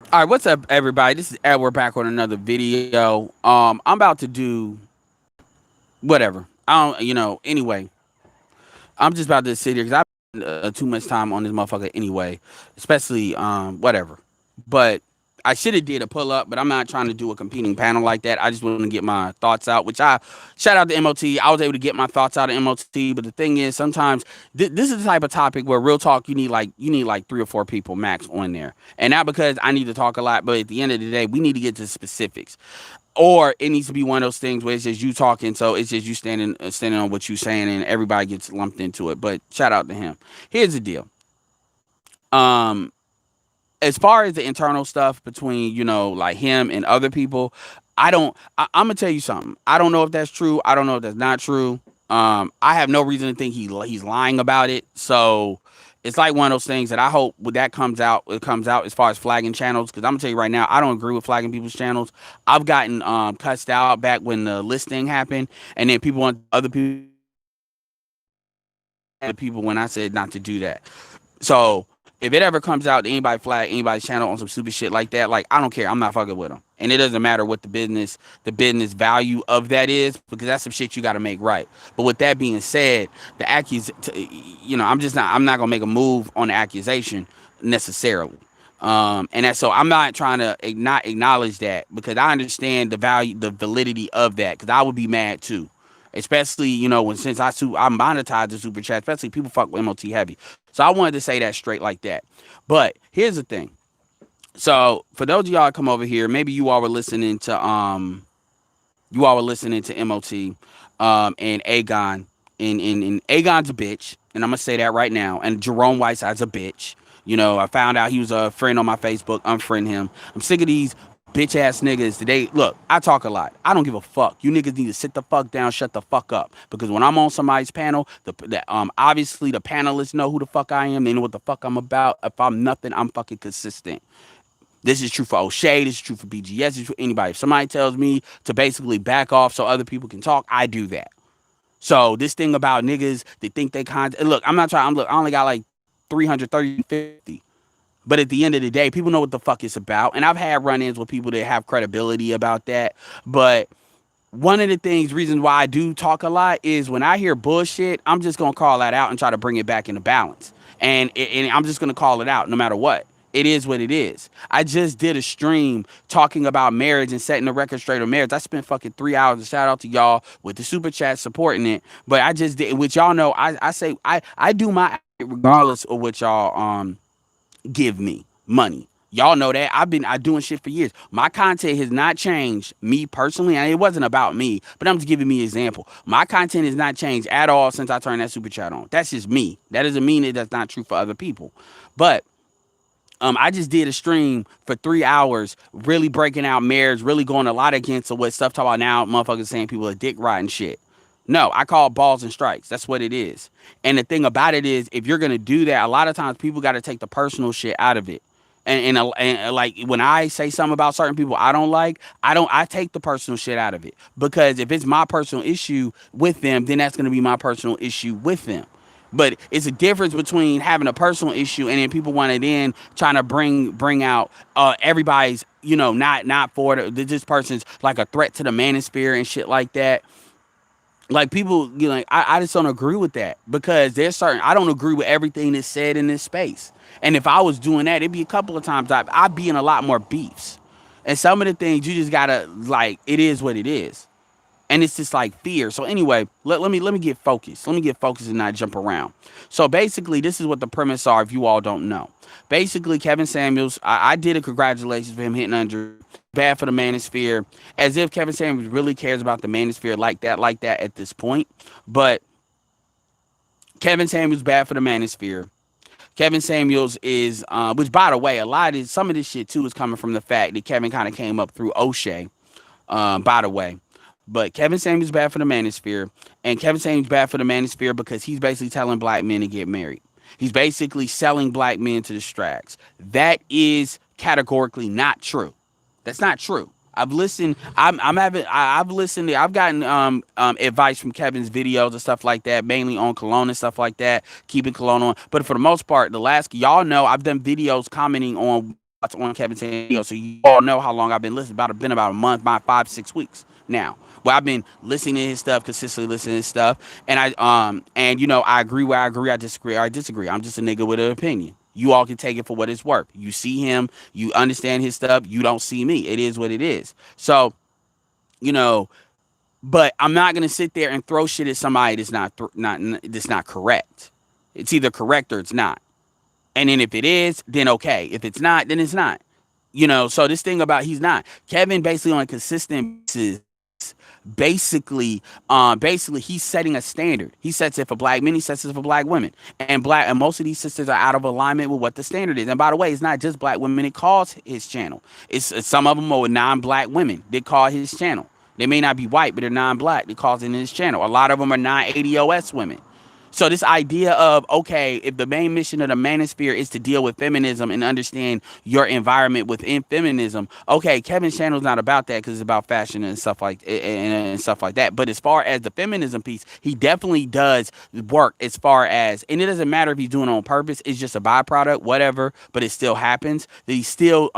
All right, what's up, everybody? This is Edward back on another video. I'm about to do whatever. I don't, Anyway, I'm just about to sit here because I too much time on this motherfucker anyway, especially whatever. But I should have did a pull up, but I'm not trying to do a competing panel like that. I just want to get my thoughts out. Which I shout out to MOT. I was able to get my thoughts out of MOT, but the thing is, sometimes this is the type of topic where real talk you need like 3 or 4 people max on there, and not because I need to talk a lot, but at the end of the day, we need to get to specifics or it needs to be one of those things where it's just you talking, so it's just you standing on what you saying, and everybody gets lumped into it. But shout out to him. Here's the deal. Um, as far as the internal stuff between like him and other people, I don't. I'm gonna tell you something. I don't know if that's true. I don't know if that's not true. I have no reason to think he's lying about it. So it's like one of those things that I hope when that comes out, it comes out as far as flagging channels. Because I'm gonna tell you right now, I don't agree with flagging people's channels. I've gotten cussed out back when the listing happened, and then people want other people when I said not to do that. So if it ever comes out that anybody flag anybody's channel on some stupid shit like that, like I don't care. I'm not fucking with them. And it doesn't matter what the business value of that is, because that's some shit you got to make right. But with that being said, the I'm not gonna make a move on the accusation necessarily. And that so I'm not trying to not acknowledge that, because I understand the value, the validity of that, because I would be mad too. Especially, when since I monetize the super chat, especially people fuck with MOT heavy. So I wanted to say that straight like that. But here's the thing. So for those of y'all that come over here, maybe you all were listening to MOT and Aegon, and Aegon's a bitch, and I'm gonna say that right now. And Jerome Whiteside's a bitch. I found out he was a friend on my Facebook. Unfriend him. I'm sick of these bitch ass niggas today. Look, I talk a lot. I don't give a fuck. You niggas need to sit the fuck down, shut the fuck up. Because when I'm on somebody's panel, obviously the panelists know who the fuck I am. They know what the fuck I'm about. If I'm nothing, I'm fucking consistent. This is true for O'Shea. This is true for BGS. This is for anybody. If somebody tells me to basically back off so other people can talk, I do that. So this thing about niggas that think they look, I'm not trying. I only got like 350. But at the end of the day, people know what the fuck it's about. And I've had run-ins with people that have credibility about that. But one of the reasons why I do talk a lot is when I hear bullshit, I'm just gonna call that out and try to bring it back into balance. And I'm just gonna call it out no matter what. It is what it is. I just did a stream talking about marriage and setting the record straight on marriage. I spent fucking 3 hours. And shout out to y'all with the super chat supporting it. But I just did, which y'all know. I say I do my regardless of what y'all give me money. Y'all know that I doing shit for years. My content has not changed. Me personally, and it wasn't about me, but I'm just giving me an example. My content has not changed at all since I turned that super chat on. That's just me. That doesn't mean that that's not true for other people. But I just did a stream for 3 hours, really breaking out marriage, really going a lot against what stuff talking about now. Motherfuckers saying people are dick riding shit. No, I call it balls and strikes. That's what it is. And the thing about it is, if you're gonna do that, a lot of times people got to take the personal shit out of it. And like when I say something about certain people I don't like, I take the personal shit out of it, because if it's my personal issue with them, then that's gonna be my personal issue with them. But it's a difference between having a personal issue and then people want to then trying to bring out everybody's not for this person's like a threat to the manosphere and shit like that. Like people, like I just don't agree with that, because there's certain I don't agree with everything that's said in this space. And if I was doing that, it'd be a couple of times I'd be in a lot more beefs. And some of the things you just gotta like, it is what it is, and it's just like fear. So anyway, let me get focused. Let me get focused and not jump around. So basically, this is what the premise are. If you all don't know, basically Kevin Samuels, I did a congratulations for him hitting 100. Bad for the manosphere, as if Kevin Samuels really cares about the manosphere like that at this point. But Kevin Samuels bad for the manosphere. Kevin Samuels is, which by the way, some of this shit too is coming from the fact that Kevin kind of came up through O'Shea. By the way, but Kevin Samuels bad for the manosphere, and Kevin Samuels bad for the manosphere because he's basically telling black men to get married. He's basically selling black men to the strags. That is categorically not true. That's not true. I've listened. I've listened. I've gotten advice from Kevin's videos and stuff like that, mainly on cologne and stuff like that, keeping cologne on. But for the most part, y'all know I've done videos commenting on thoughts on Kevin Samuel. So you all know how long I've been listening. Been about a month, about 5-6 weeks now. Well, I've been listening to his stuff, consistently listening to his stuff, and I agree where I agree, I disagree, or I disagree. I'm just a nigga with an opinion. You all can take it for what it's worth. You see him, you understand his stuff. You don't see me. It is what it is. So, you know, but I'm not gonna sit there and throw shit at somebody that's not correct. It's either correct or it's not. And then if it is, then okay. If it's not, then it's not. So this thing about he's not. Kevin basically on a consistent basis, basically he's setting a standard. He sets it for black men, he sets it for black women. And most of these sisters are out of alignment with what the standard is. And by the way, it's not just black women it calls his channel. It's some of them are non-black women that call his channel. They may not be white, but they're non-black. They calls it in his channel. A lot of them are non-ADOS women. So this idea of, okay, if the main mission of the manosphere is to deal with feminism and understand your environment within feminism, okay, Kevin's channel is not about that because it's about fashion and stuff and stuff like that. But as far as the feminism piece, he definitely does work as far as, and it doesn't matter if he's doing it on purpose. It's just a byproduct, whatever, but it still happens. That he's still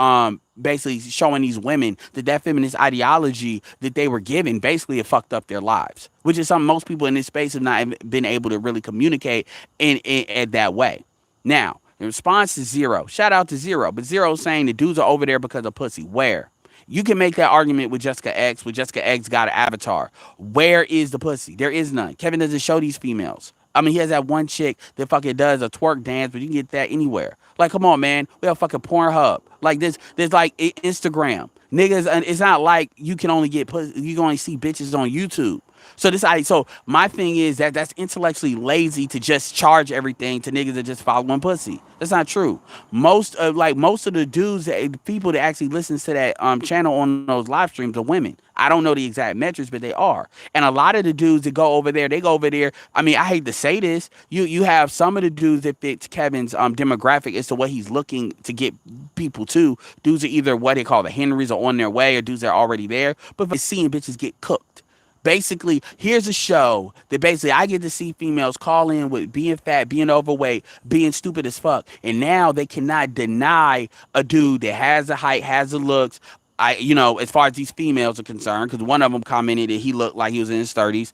basically showing these women that feminist ideology that they were given basically have fucked up their lives, which is something most people in this space have not been able to really communicate in that way. Now, in response to Zero, shout out to Zero, but Zero saying the dudes are over there because of pussy. Where? You can make that argument with Jessica X. With Jessica X got an avatar. Where is the pussy? There is none. Kevin doesn't show these females. I mean, he has that one chick that fucking does a twerk dance, but you can get that anywhere. Like, come on, man. We have fucking Pornhub. Like this, there's like Instagram. Niggas, and it's not like you can only get pussy, you can only see bitches on YouTube. So my thing is that's intellectually lazy to just charge everything to niggas that just following pussy. That's not true. Most of the dudes, people that actually listens to that channel on those live streams are women. I don't know the exact metrics, but they are. And a lot of the dudes that go over there, I mean, I hate to say this. You have some of the dudes that fit Kevin's demographic as to what he's looking to get people to. Dudes are either what they call the Henrys or on their way, or dudes that are already there. But for seeing bitches get cooked. Basically, here's a show that basically I get to see females call in with being fat, being overweight, being stupid as fuck. And now they cannot deny a dude that has the height, has the looks. As far as these females are concerned, because one of them commented that he looked like he was in his 30s.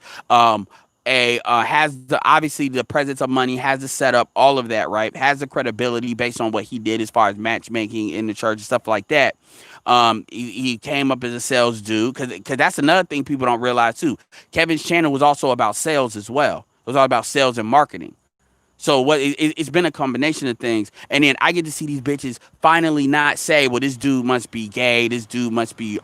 Has obviously the presence of money, has the setup, all of that, right? Has the credibility based on what he did as far as matchmaking in the church and stuff like that. He came up as a sales dude because that's another thing people don't realize too. Kevin's channel was also about sales as well. It was all about sales and marketing. So it's been a combination of things. And then I get to see these bitches finally not say, well, this dude must be gay, this dude must be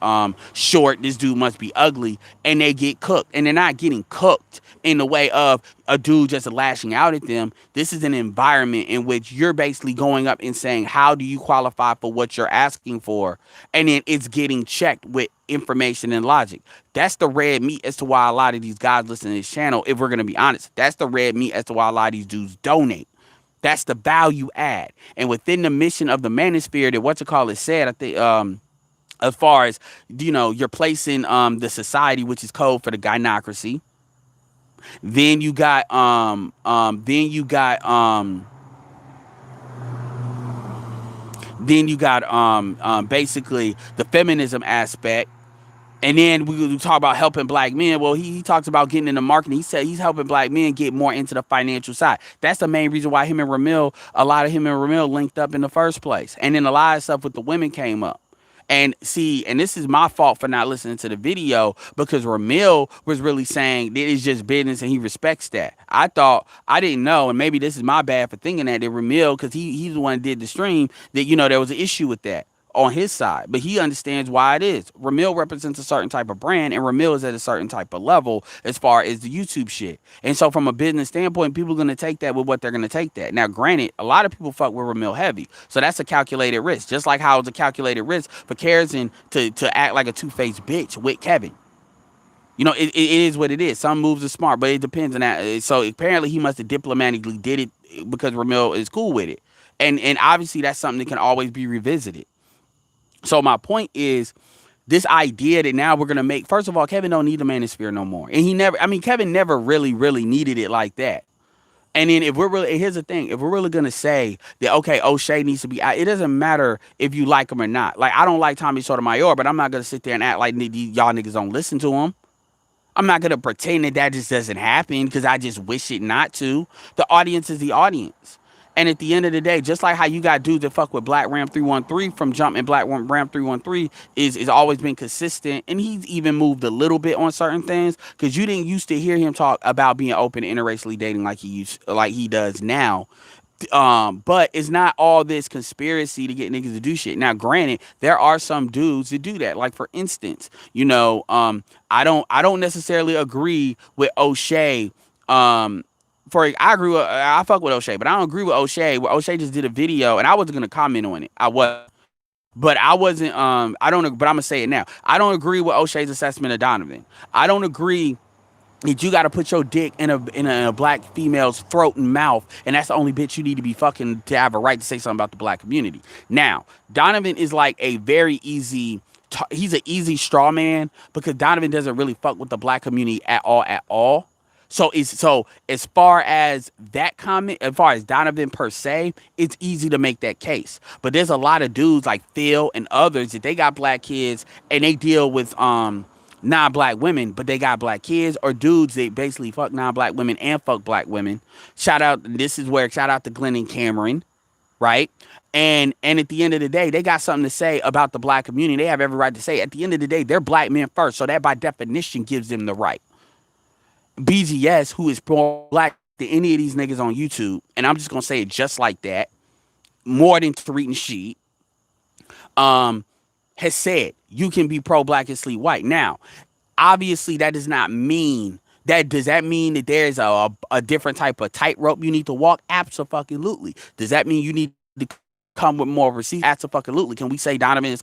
short, this dude must be ugly, and they get cooked. And they're not getting cooked in the way of a dude just lashing out at them. This is an environment in which you're basically going up and saying, how do you qualify for what you're asking for? And then it's getting checked with information and logic. That's the red meat as to why a lot of these guys listen to this channel, if we're going to be honest. That's the red meat as to why a lot of these dudes donate. That's the value add. And within the mission of the manosphere that said, I think, as far as, you're placing the society, which is code for the gynocracy. Then you got basically the feminism aspect. And then we talk about helping black men. Well, he talks about getting into marketing. He said he's helping black men get more into the financial side. That's the main reason why a lot of him and Ramil linked up in the first place. And then a lot of stuff with the women came up. And this is my fault for not listening to the video, because Ramil was really saying that it's just business and he respects that. I didn't know, and maybe this is my bad for thinking that Ramil, because he's the one that did the stream, that, there was an issue with that on his side, but he understands why it is. Ramil represents a certain type of brand, and Ramil is at a certain type of level as far as the YouTube shit. And so from a business standpoint, people are going to take that with what they're going to take that. Now, granted, a lot of people fuck with Ramil heavy, so that's a calculated risk, just like how it's a calculated risk for Karazin to act like a two-faced bitch with Kevin. It is what it is. Some moves are smart, but it depends on that. So apparently he must have diplomatically did it because Ramil is cool with it. And obviously that's something that can always be revisited. So my point is, this idea that now we're going to make, first of all, Kevin don't need the manosphere no more. And Kevin never really, really needed it like that. And then if we're really, here's the thing, if we're really gonna say that okay, O'Shea needs to be out, it doesn't matter if you like him or not. Like I don't like Tommy Sotomayor, but I'm not gonna sit there and act like y'all niggas don't listen to him. I'm not gonna pretend that that just doesn't happen because I just wish it not to. The audience is the audience. And at the end of the day, just like how you got dudes that fuck with Black Ram 313 from Jump, and Black Ram 313 is always been consistent, and he's even moved a little bit on certain things because you didn't used to hear him talk about being open and interracially dating like he does now. But it's not all this conspiracy to get niggas to do shit. Now, granted, there are some dudes that do that. Like for instance, I don't necessarily agree with O'Shea. I agree with I fuck with O'Shea, but I don't agree with O'Shea. Where O'Shea just did a video, and I wasn't gonna comment on it. I was, but I wasn't. I don't. But I'm gonna say it now. I don't agree with O'Shea's assessment of Donovan. I don't agree that you got to put your dick in a black female's throat and mouth, and that's the only bitch you need to be fucking to have a right to say something about the black community. Now, Donovan is like a very easy. He's an easy straw man because Donovan doesn't really fuck with the black community at all, at all. So as far as that comment, as far as Donovan per se, it's easy to make that case. But there's a lot of dudes like Phil and others that they got black kids and they deal with non-black women, but they got black kids, or dudes that basically fuck non-black women and fuck black women. Shout out to Glenn and Cameron, right? And at the end of the day, they got something to say about the black community. They have every right to say. At the end of the day, they're black men first, so that by definition gives them the right. BGS, who is more black than any of these niggas on YouTube, and I'm just gonna say it just like that, more than Tariq and Sheet, has said you can be pro-black and sleep white. Now, obviously, that does not mean that. Does that mean that there's a different type of tightrope you need to walk? Absolutely. Does that mean you need to come with more receipts? Absolutely. Can we say Donovan is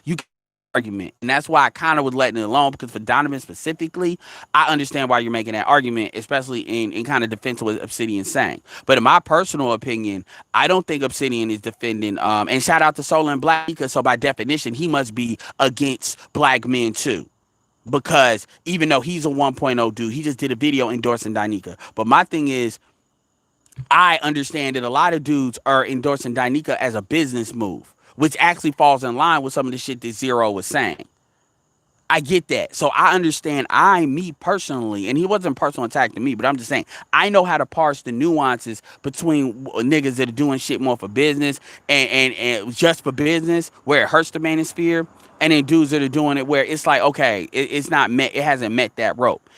you can argument, and that's why I kind of was letting it alone, because for Donovan specifically, I understand why you're making that argument, especially in kind of defense of what Obsidian saying. But in my personal opinion, I don't think Obsidian is defending. And shout out to Solar and Black, because so by definition he must be against black men too. Because even though he's a 1.0 dude, he just did a video endorsing Danica. But my thing is, I understand that a lot of dudes are endorsing Danica as a business move, which actually falls in line with some of the shit that Zero was saying. I get that. So I understand. Me personally, and he wasn't personal attack to me, but I'm just saying, I know how to parse the nuances between niggas that are doing shit more for business and just for business, where it hurts the manosphere, and then dudes that are doing it where it's like, okay, it's not met, it hasn't met that rope.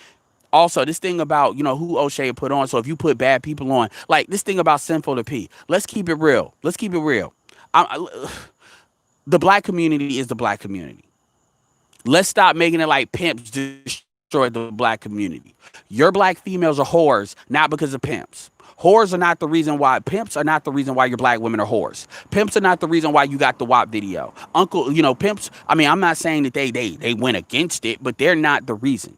Also, this thing about, who O'Shea put on. So if you put bad people on, like this thing about Sinful to P, let's keep it real. Let's keep it real. The black community is the black community. Let's stop making it like pimps destroy the black community. Your black females are whores, not because of pimps. Whores are not the reason why. Pimps are not the reason why your black women are whores. Pimps are not the reason why you got the WAP video. Pimps. I mean, I'm not saying that they went against it, but they're not the reason.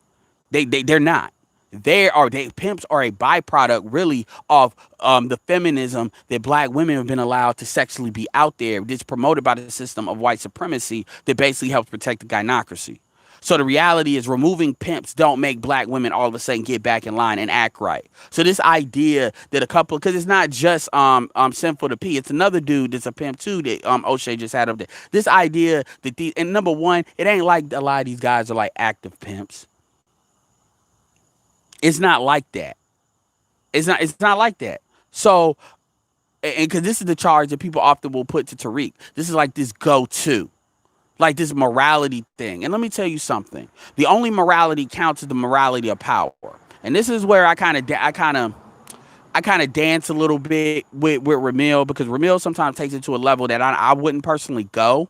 They're not. Pimps are a byproduct really of the feminism that black women have been allowed to sexually be out there. It's promoted by the system of white supremacy that basically helps protect the gynocracy. So the reality is, removing pimps don't make black women all of a sudden get back in line and act right. So this idea that because it's not just Sinful to P, it's another dude that's a pimp too that O'Shea just had up there. This idea that and number one, it ain't like a lot of these guys are like active pimps. It's not like that. It's not like that. So, and because this is the charge that people often will put to Tariq. This is like this go-to, like this morality thing. And let me tell you something. The only morality counts is the morality of power. And this is where I kind of dance a little bit with Ramil, because Ramil sometimes takes it to a level that I wouldn't personally go.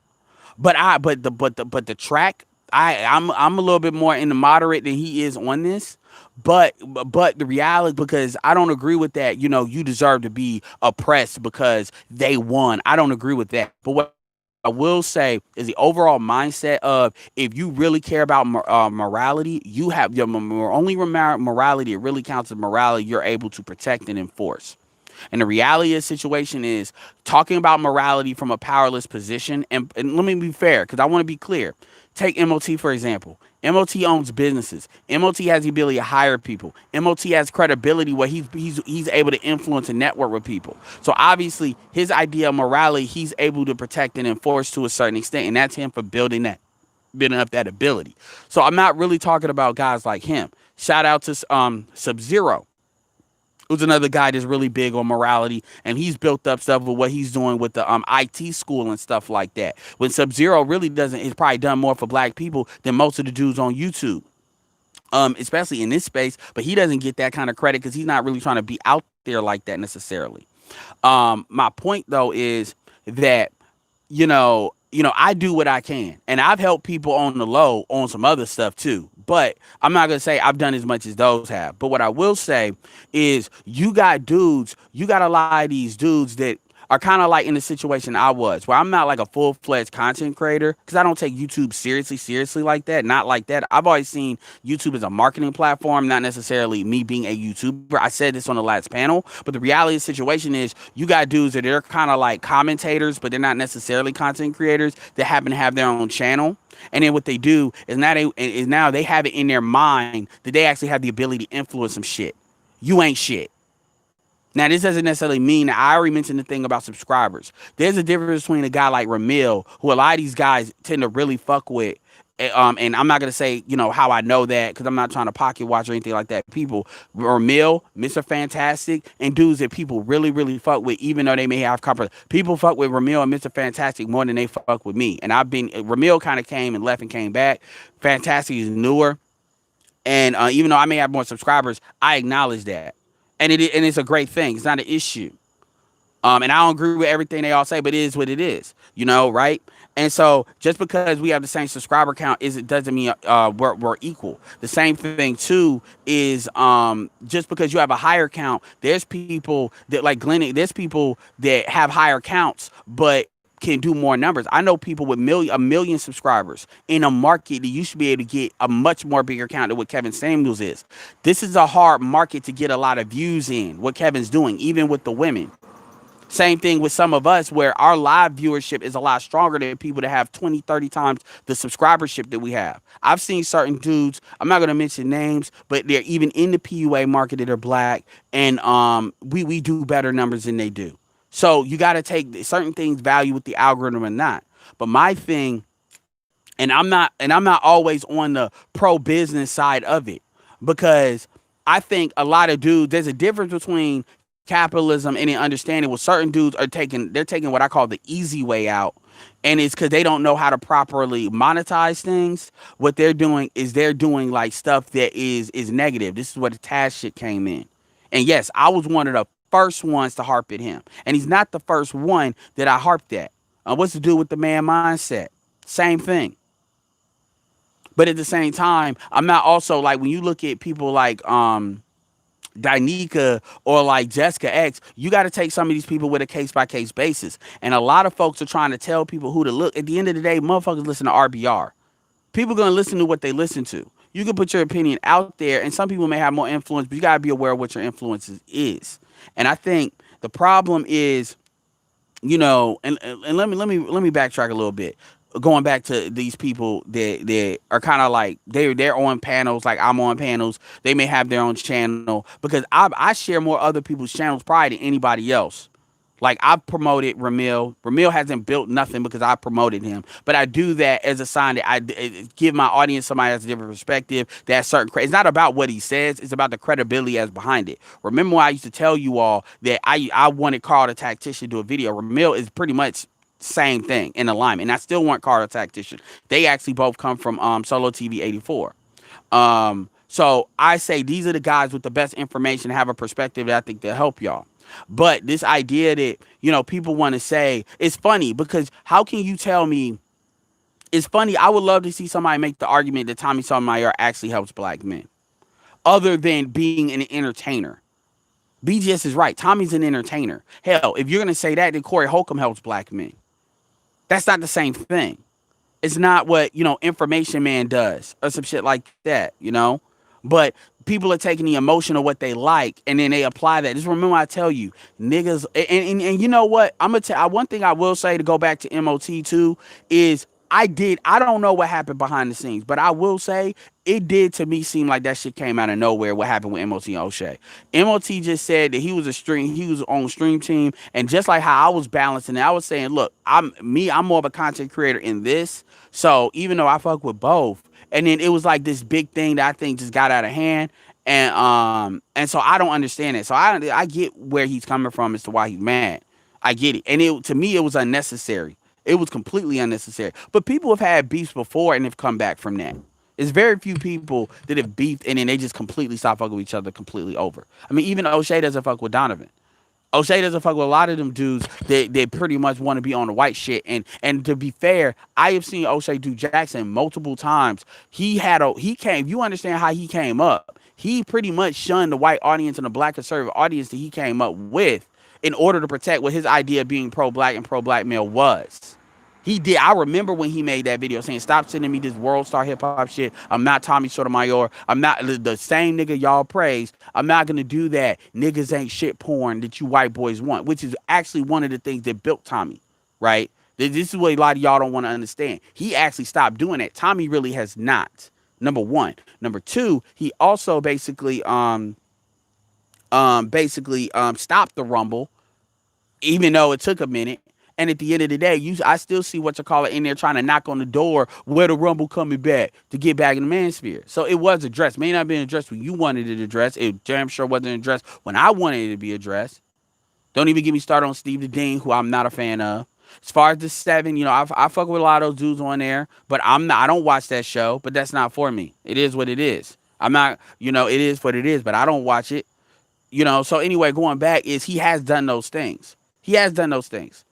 But the track, I'm a little bit more in the moderate than he is on this. But the reality, because I don't agree with that, you deserve to be oppressed because they won. I don't agree with that. But what I will say is the overall mindset of, if you really care about morality, you have your only morality that really counts as morality you're able to protect and enforce. And the reality of the situation is talking about morality from a powerless position. And let me be fair, because I want to be clear. Take MOT, for example. MOT owns businesses. MOT has the ability to hire people. MOT has credibility where he's able to influence and network with people. So obviously, his idea of morality, he's able to protect and enforce to a certain extent, and that's him for building up that ability. So I'm not really talking about guys like him. Shout out to Sub-Zero, who's another guy that's really big on morality, and he's built up stuff with what he's doing with the IT school and stuff like that. When Sub-Zero really doesn't, he's probably done more for black people than most of the dudes on YouTube, especially in this space. But he doesn't get that kind of credit because he's not really trying to be out there like that necessarily. My point though is that I do what I can, and I've helped people on the low on some other stuff too. But I'm not gonna say I've done as much as those have. But what I will say is, you got a lot of these dudes that are kind of like in the situation I was, where I'm not like a full-fledged content creator because I don't take YouTube seriously like that. Not like that. I've always seen YouTube as a marketing platform, not necessarily me being a YouTuber. I said this on the last panel, but the reality of the situation is, you got dudes that they're kind of like commentators, but they're not necessarily content creators that happen to have their own channel. And then what they do is now they have it in their mind that they actually have the ability to influence some shit. You ain't shit. Now, this doesn't necessarily mean that I already mentioned the thing about subscribers. There's a difference between a guy like Ramil, who a lot of these guys tend to really fuck with. And I'm not going to say, how I know that, because I'm not trying to pocket watch or anything like that. People, Ramil, Mr. Fantastic, and dudes that people really, really fuck with, even though they may have comfort. People fuck with Ramil and Mr. Fantastic more than they fuck with me. And Ramil kind of came and left and came back. Fantastic is newer. And even though I may have more subscribers, I acknowledge that. And it's a great thing. It's not an issue. And I don't agree with everything they all say, but it is what it is, right? And so just because we have the same subscriber count it doesn't mean we're equal. The same thing too is just because you have a higher count, there's people that like Glenn, there's people that have higher counts, but can do more numbers. I know people with a million subscribers in a market that you should be able to get a much more bigger count than what Kevin Samuels is. This is a hard market to get a lot of views in, what Kevin's doing, even with the women. Same thing with some of us, where our live viewership is a lot stronger than people that have 20, 30 times the subscribership that we have. I've seen certain dudes, I'm not going to mention names, but they're even in the PUA market that are black, and we do better numbers than they do. So you got to take certain things value with the algorithm or not. But my thing, and I'm not always on the pro business side of it, because I think a lot of dudes, there's a difference between capitalism and understanding. Well, certain dudes they're taking what I call the easy way out, and it's because they don't know how to properly monetize things. What they're doing is they're doing like stuff that is negative. This is where the Taz shit came in, and yes, I was one of the first ones to harp at him, and he's not the first one that I harped at. What's to do with the man mindset? Same thing. But at the same time, I'm not also like, when you look at people like Danica or like Jessica X, you got to take some of these people with a case-by-case basis. And a lot of folks are trying to tell people who to look. At the end of the day, motherfuckers listen to RBR. People going to listen to what they listen to. You can put your opinion out there, and some people may have more influence, but you got to be aware of what your influence is. And I think the problem is, and let me backtrack a little bit. Going back to these people that are kind of like they're on panels, like I'm on panels. They may have their own channel, because I share more other people's channels probably than anybody else. Like, I've promoted Ramil. Ramil hasn't built nothing because I promoted him, but I do that as a sign that I give my audience somebody that's a different perspective. That's certain. It's not about what he says; it's about the credibility as behind it. Remember when I used to tell you all that I wanted Carl the Tactician to do a video? Ramil is pretty much same thing in alignment, and I still want Carl the Tactician. They actually both come from Solo TV 84. So I say these are the guys with the best information, have a perspective that I think they'll help y'all. But this idea that, people want to say, it's funny, because how can you tell me? It's funny. I would love to see somebody make the argument that Tommy Sotomayor actually helps black men, other than being an entertainer. BGS is right. Tommy's an entertainer. Hell, if you're going to say that, then Corey Holcomb helps black men. That's not the same thing. It's not what, Information Man does or some shit like that, But people are taking the emotion of what they like and then they apply that. Just remember, I tell you, niggas, and you know what? I'm gonna tell. One thing I will say to go back to MOT too is I don't know what happened behind the scenes, but I will say it did to me seem like that shit came out of nowhere. What happened with MOT and O'Shea? MOT just said that he was on stream team, and just like how I was balancing it, I was saying, look, I'm more of a content creator in this. So even though I fuck with both, and then it was like this big thing that I think just got out of hand, and so I don't understand it. So I get where he's coming from as to why he's mad. I get it, and it to me it was unnecessary. It was completely unnecessary. But people have had beefs before and have come back from that. It's very few people that have beefed and then they just completely stop fucking with each other completely over. I mean, even O'Shea doesn't fuck with Donovan. O'Shea doesn't fuck with a lot of them dudes that pretty much want to be on the white shit. And to be fair, I have seen O'Shea do Jackson multiple times. He came. You understand how he came up? He pretty much shunned the white audience and the black conservative audience that he came up with in order to protect what his idea of being pro black and pro black male was. He did. I remember when he made that video saying, "Stop sending me this world star hip hop shit. I'm not Tommy Sotomayor. I'm not the same nigga y'all praise. I'm not gonna do that. Niggas ain't shit porn that you white boys want," which is actually one of the things that built Tommy, right? This is what a lot of y'all don't want to understand. He actually stopped doing that. Tommy really has not. Number one. Number two, he also stopped the Rumble, even though it took a minute. And at the end of the day, I still see what you call it in there trying to knock on the door where the Rumble coming back to get back in the manosphere. So it was addressed. May not have been addressed when you wanted it addressed. It damn sure wasn't addressed when I wanted it to be addressed. Don't even get me started on Steve the Dean, who I'm not a fan of. As far as the seven, I fuck with a lot of those dudes on there, but I'm not. I don't watch that show, but that's not for me. It is what it is. I'm not. It is what it is, but I don't watch it. So anyway, going back is he has done those things. He has done those things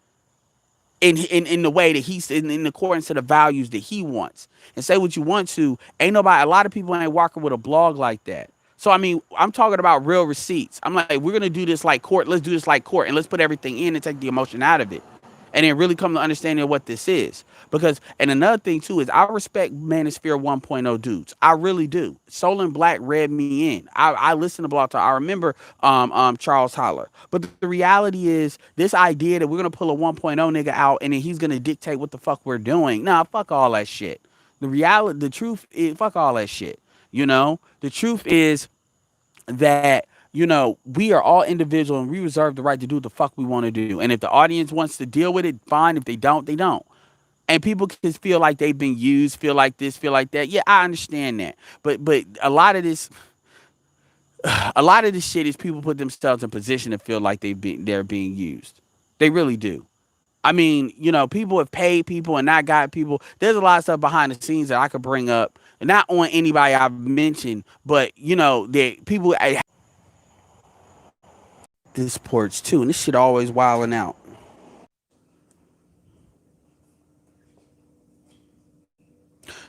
in the way that he's in accordance to the values that he wants. And say what you want to, ain't nobody. A lot of people ain't walking with a blog like that. So I mean, I'm talking about real receipts. I'm like, we're gonna do this like court. Let's do this like court, and let's put everything in and take the emotion out of it, and then really come to understanding what this is. Because, and another thing too is I respect Manosphere 1.0 dudes. I really do. Soul and Black read me in. I listen to Blog Talk. I remember Charles Holler. But the reality is this idea that we're gonna pull a 1.0 nigga out and then he's gonna dictate what the fuck we're doing. Nah, fuck all that shit. The truth is, fuck all that shit. The truth is that we are all individual and we reserve the right to do what the fuck we want to do. And if the audience wants to deal with it, fine. If they don't, they don't. And people can feel like they've been used, feel like this, feel like that. Yeah, I understand that. But a lot of this shit is people put themselves in position to feel like they're being used. They really do. I mean, people have paid people and not got people. There's a lot of stuff behind the scenes that I could bring up, not on anybody I've mentioned, but that people this porch too, and this shit always wilding out.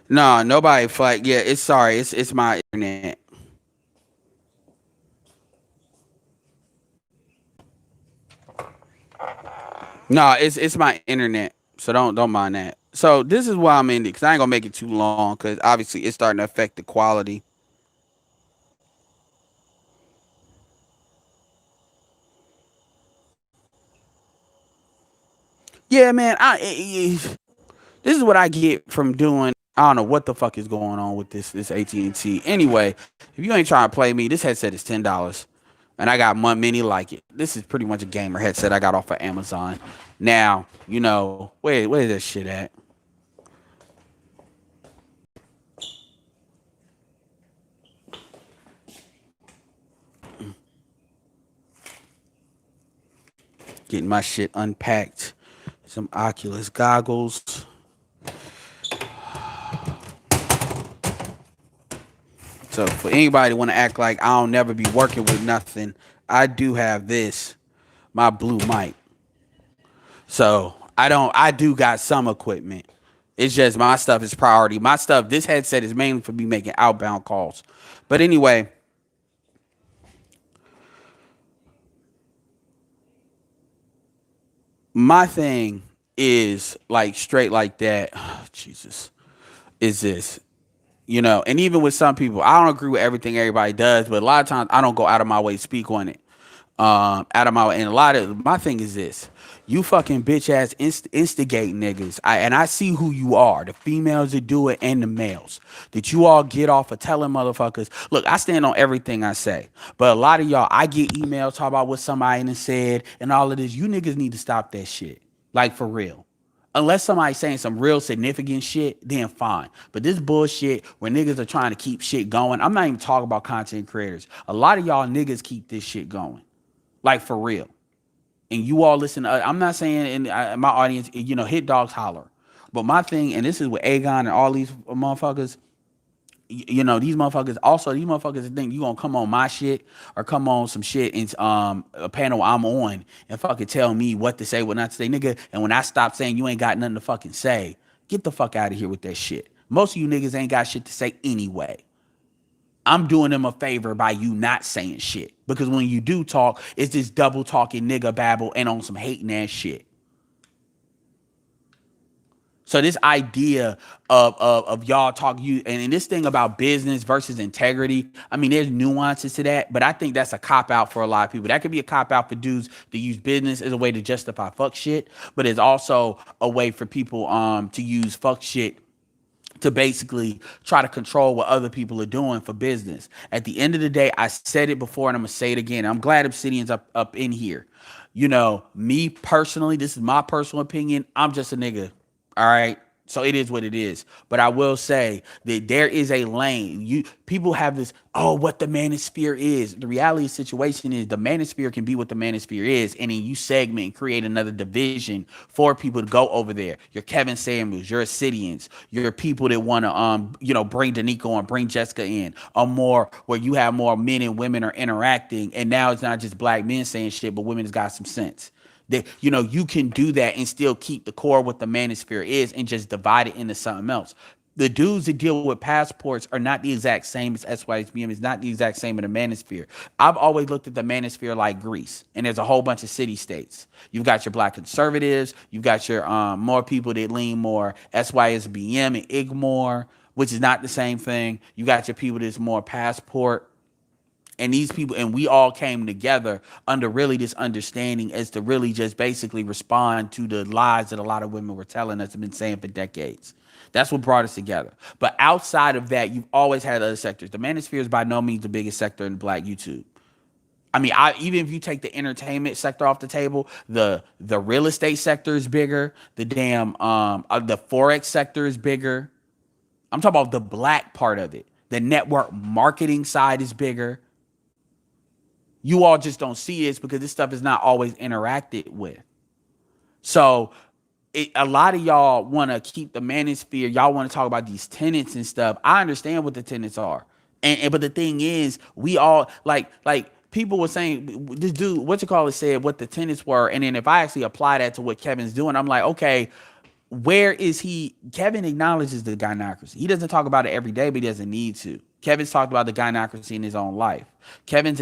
No, nobody fuck. Yeah, it's sorry. It's my internet. No, it's my internet. So don't mind that. So this is why I'm in it because I ain't gonna make it too long because obviously it's starting to affect the quality. Yeah, man. This is what I get from doing. I don't know what the fuck is going on with this AT&T. Anyway, if you ain't trying to play me, this headset is $10, and I got many like it. This is pretty much a gamer headset I got off of Amazon. Now, where's that shit at? Getting my shit unpacked. Some Oculus goggles. So for anybody want to act like I'll never be working with nothing, I do have this, my blue mic. So I do got some equipment. It's just my stuff is priority. My stuff, this headset is mainly for me making outbound calls. But anyway, my thing is like straight like that. Oh, Jesus. Is this. You know, and even with some people, I don't agree with everything everybody does, but a lot of times I don't go out of my way to speak on it. Out of my way. And a lot of my thing is this: you fucking bitch ass instigate niggas. And I see who you are, the females that do it and the males. That you all get off of telling motherfuckers. Look, I stand on everything I say, but a lot of y'all, I get emails talking about what somebody done said and all of this. You niggas need to stop that shit, like for real. Unless somebody's saying some real significant shit, then fine. But this bullshit where niggas are trying to keep shit going, I'm not even talking about content creators. A lot of y'all niggas keep this shit going. Like for real. And you all listen. I'm not saying in my audience, you know, hit dogs holler. But my thing, and this is with Aegon and all these motherfuckers, you know, these motherfuckers think you gonna come on my shit or come on some shit in a panel I'm on and fucking tell me what to say, what not to say, nigga. And when I stop saying you ain't got nothing to fucking say, get the fuck out of here with that shit. Most of you niggas ain't got shit to say anyway. I'm doing them a favor by you not saying shit. Because when you do talk, it's this double talking nigga babble and on some hating ass shit. So this idea of y'all talk you and this thing about business versus integrity, I mean, there's nuances to that, but I think that's a cop out for a lot of people. That could be a cop out for dudes to use business as a way to justify fuck shit, but it's also a way for people to use fuck shit to basically try to control what other people are doing for business. At the end of the day, I said it before and I'm gonna say it again. I'm glad Obsidian's up in here. You know, me personally, this is my personal opinion. I'm just a nigga. All right. So it is what it is. But I will say that there is a lane. People have this, oh, what the manosphere is. The reality of the situation is the manosphere can be what the manosphere is, and then you segment and create another division for people to go over there. Your Kevin Samuels, your Obsidians, your people that want to bring Danico and bring Jessica in. Or more where you have more men and women are interacting, and now it's not just black men saying shit, but women has got some sense. That, you know, you can do that and still keep the core what the manosphere is and just divide it into something else. The dudes that deal with passports are not the exact same as SYSBM. It's not the exact same in the manosphere. I've always looked at the manosphere like Greece, and there's a whole bunch of city states. You've got your black conservatives. You've got your more people that lean more SYSBM and IGMOR, which is not the same thing. You got your people that's more passport. And these people, and we all came together under really this understanding as to really just basically respond to the lies that a lot of women were telling us and been saying for decades. That's what brought us together. But outside of that, you've always had other sectors. The manosphere is by no means the biggest sector in Black YouTube. I mean, even if you take the entertainment sector off the table, the real estate sector is bigger. The the Forex sector is bigger. I'm talking about the Black part of it. The network marketing side is bigger. You all just don't see it because this stuff is not always interacted with. So a lot of y'all want to keep the manosphere. Y'all want to talk about these tenets and stuff. I understand what the tenets are. But the thing is, we all like people were saying, this dude, said what the tenets were. And then if I actually apply that to what Kevin's doing, I'm like, okay, where is he? Kevin acknowledges the gynocracy. He doesn't talk about it every day, but he doesn't need to. Kevin's talked about the gynocracy in his own life. Kevin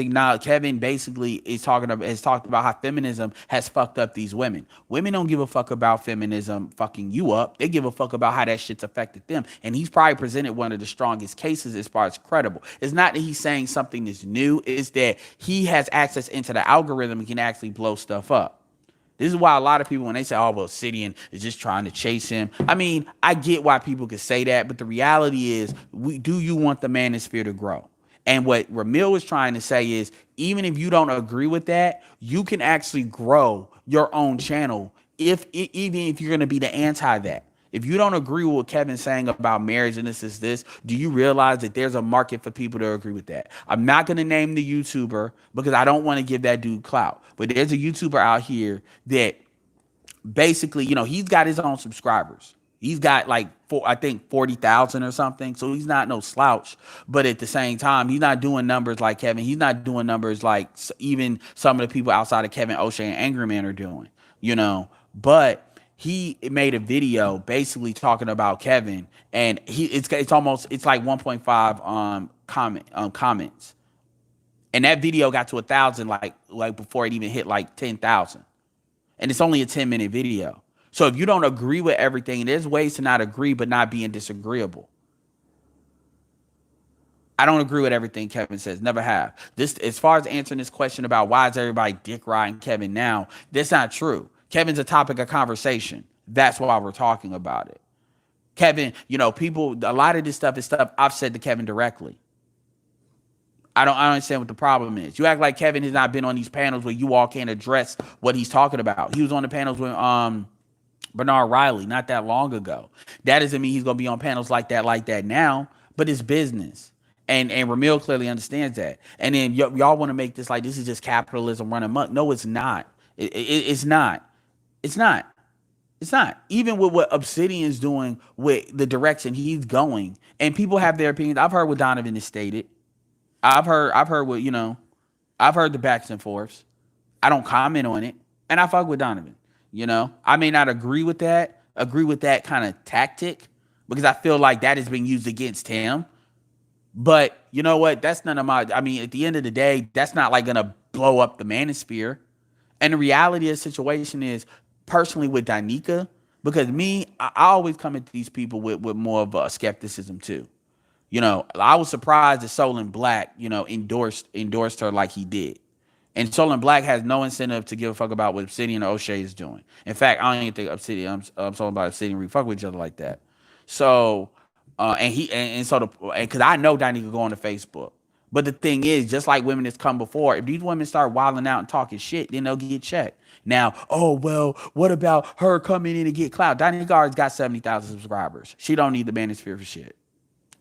basically has talked about how feminism has fucked up these women. Women don't give a fuck about feminism fucking you up. They give a fuck about how that shit's affected them. And he's probably presented one of the strongest cases as far as credible. It's not that he's saying something that's new. It's that he has access into the algorithm and can actually blow stuff up. This is why a lot of people, when they say, oh, well, Obsidian is just trying to chase him. I mean, I get why people could say that, but the reality is, do you want the manosphere to grow? And what Ramil was trying to say is, even if you don't agree with that, you can actually grow your own channel even if you're going to be the anti that. If you don't agree with what Kevin's saying about marriage and this, do you realize that there's a market for people to agree with that? I'm not going to name the YouTuber because I don't want to give that dude clout. But there's a YouTuber out here that basically, you know, he's got his own subscribers. He's got like, I think 40,000 or something. So he's not no slouch. But at the same time, he's not doing numbers like Kevin. He's not doing numbers like even some of the people outside of Kevin, O'Shea, and Angry Man are doing, you know. But he made a video basically talking about Kevin, and it's like 1.5 comments, and that video got to 1,000 like before it even hit like 10,000, and it's only a 10-minute video. So if you don't agree with everything, there's ways to not agree but not being disagreeable. I don't agree with everything Kevin says. Never have. This, as far as answering this question about why is everybody dick riding Kevin now, that's not true. Kevin's a topic of conversation. That's why we're talking about it. Kevin, people, a lot of this stuff is stuff I've said to Kevin directly. I don't understand what the problem is. You act like Kevin has not been on these panels where you all can't address what he's talking about. He was on the panels with Bernard Riley not that long ago. That doesn't mean he's gonna be on panels like that now, but it's business. And Ramil clearly understands that. And then y'all want to make this like this is just capitalism running amok. No, it's not. It's not. It's not. It's not. Even with what Obsidian's doing with the direction he's going, and people have their opinions. I've heard what Donovan has stated. I've heard what, I've heard the backs and forths. I don't comment on it. And I fuck with Donovan. I may not agree with that kind of tactic, because I feel like that is being used against him. But you know what? That's none of my, at the end of the day, that's not like gonna blow up the manosphere. And the reality of the situation is, personally with Danica, because I always come at these people with more of a skepticism too. I was surprised that Solon Black, endorsed her like he did. And Solon Black has no incentive to give a fuck about what Obsidian or O'Shea is doing. In fact, I don't even think Obsidian, I'm talking about Obsidian, we fuck with each other like that. So, because I know Danica go on to Facebook. But the thing is, just like women that's come before, if these women start wilding out and talking shit, then they'll get checked. Now, oh, well, what about her coming in and get clout? Danica already got 70,000 subscribers. She don't need the manosphere for shit.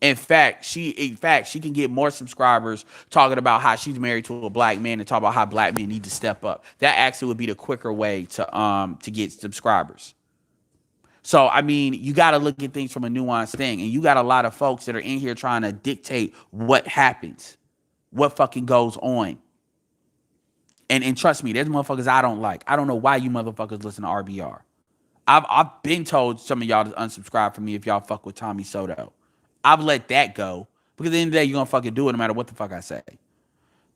In fact, she can get more subscribers talking about how she's married to a black man and talk about how black men need to step up. That actually would be the quicker way to get subscribers. So, you got to look at things from a nuanced thing. And you got a lot of folks that are in here trying to dictate what happens, what fucking goes on. And trust me, there's motherfuckers I don't like. I don't know why you motherfuckers listen to RBR. I've been told some of y'all to unsubscribe from me if y'all fuck with Tommy Soto. I've let that go, because at the end of the day, you're going to fucking do it no matter what the fuck I say.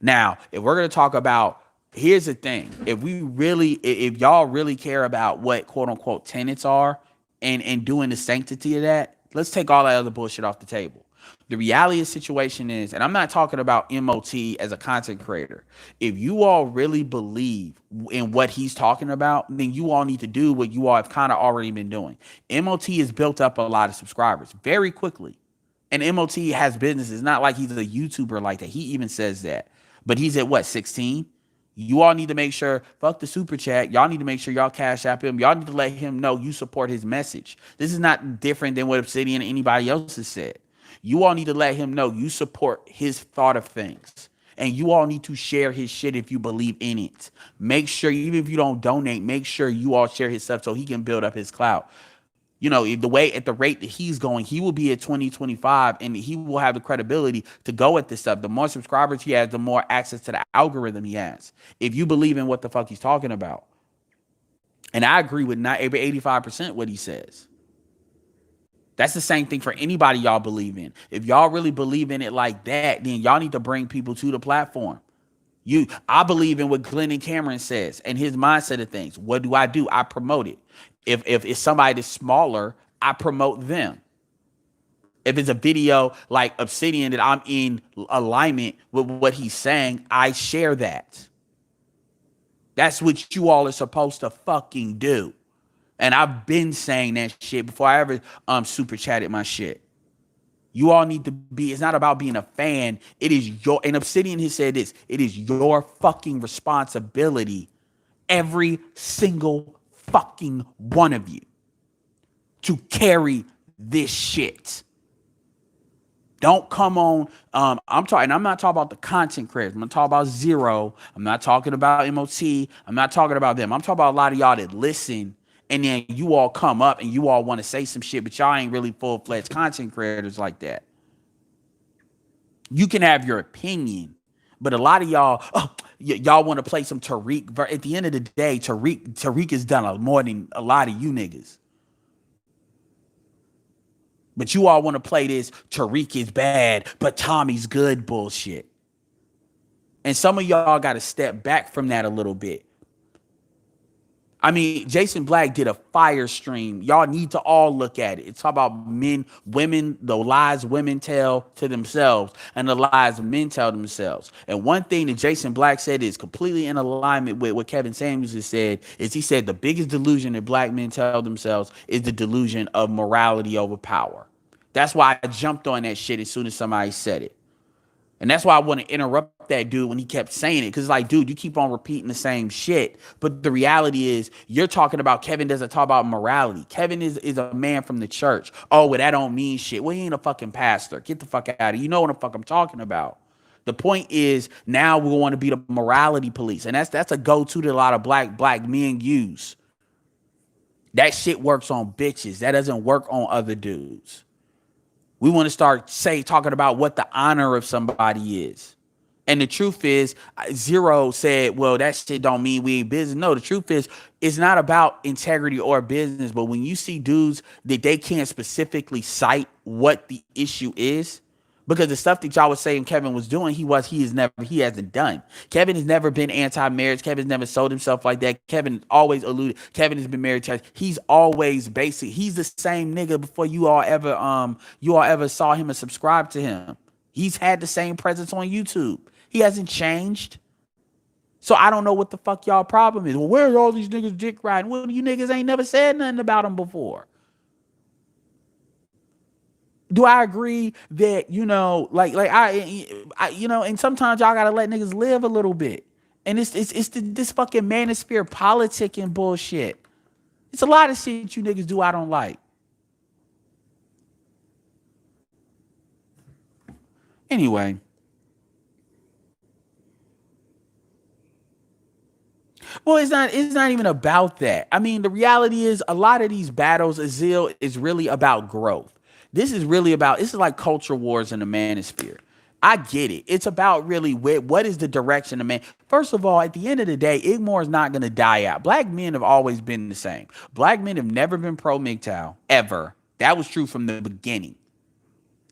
Now, if we're going to talk about, here's the thing. If y'all really care about what quote unquote tenets are and doing the sanctity of that, let's take all that other bullshit off the table. The reality of the situation is, and I'm not talking about MOT as a content creator. If you all really believe in what he's talking about, then you all need to do what you all have kind of already been doing. MOT has built up a lot of subscribers very quickly. And MOT has business. It's not like he's a YouTuber like that. He even says that. But he's at what, 16? You all need to make sure, fuck the super chat. Y'all need to make sure y'all cash app him. Y'all need to let him know you support his message. This is not different than what Obsidian or anybody else has said. You all need to let him know you support his thought of things. And you all need to share his shit if you believe in it. Make sure, even if you don't donate, make sure you all share his stuff so he can build up his clout. At the rate that he's going, he will be at 2025 and he will have the credibility to go at this stuff. The more subscribers he has, the more access to the algorithm he has. If you believe in what the fuck he's talking about. And I agree with 85% what he says. That's the same thing for anybody y'all believe in. If y'all really believe in it like that, then y'all need to bring people to the platform. I believe in what Glenn and Cameron says and his mindset of things. What do? I promote it. If it's somebody that's smaller, I promote them. If it's a video like Obsidian that I'm in alignment with what he's saying, I share that. That's what you all are supposed to fucking do. And I've been saying that shit before I ever super chatted my shit. You all need to be, it's not about being a fan. It is and Obsidian has said this, it is your fucking responsibility, every single fucking one of you, to carry this shit. Don't come on. I'm not talking about the content creators. I'm not talking about Zero. I'm not talking about MOT. I'm not talking about them. I'm talking about a lot of y'all that listen, and then you all come up and you all want to say some shit, but y'all ain't really full-fledged content creators like that. You can have your opinion, but a lot of y'all, y'all want to play some Tariq. At the end of the day, Tariq has done more than a lot of you niggas. But you all want to play this Tariq is bad, but Tommy's good bullshit. And some of y'all got to step back from that a little bit. I mean, Jason Black did a fire stream. Y'all need to all look at it. It's about men, women, the lies women tell to themselves and the lies men tell themselves. And one thing that Jason Black said is completely in alignment with what Kevin Samuels has said is he said the biggest delusion that black men tell themselves is the delusion of morality over power. That's why I jumped on that shit as soon as somebody said it. And that's why I want to interrupt that dude when he kept saying it. Because, like, dude, you keep on repeating the same shit. But the reality is, you're talking about Kevin doesn't talk about morality. Kevin is a man from the church. Oh, well, that don't mean shit. Well, he ain't a fucking pastor. Get the fuck out of here. You know what the fuck I'm talking about. The point is, now we want to be the morality police. And that's a go-to that a lot of black men use. That shit works on bitches. That doesn't work on other dudes. We want to start talking about what the honor of somebody is. And the truth is, Zero said, well, that shit don't mean we ain't business. No, the truth is, it's not about integrity or business. But when you see dudes that they can't specifically cite what the issue is, because the stuff that y'all was saying Kevin was doing, he hasn't done. Kevin has never been anti-marriage. Kevin's never sold himself like that. Kevin always alluded. Kevin has been married twice. He's always basic. He's the same nigga before you all ever saw him and subscribed to him. He's had the same presence on YouTube. He hasn't changed. So I don't know what the fuck y'all problem is. Well, where's all these niggas dick riding? Well, you niggas ain't never said nothing about him before. Do I agree that, like I and sometimes y'all gotta let niggas live a little bit. And it's this fucking manosphere politicking bullshit. It's a lot of shit you niggas do I don't like. Anyway. Well, it's not even about that. I mean, the reality is a lot of these battles, Azil, is really about growth. This is like culture wars in the manosphere. I get it. It's about really what is the direction of man. First of all, at the end of the day, Igmore is not going to die out. Black men have always been the same. Black men have never been pro MGTOW, ever. That was true from the beginning.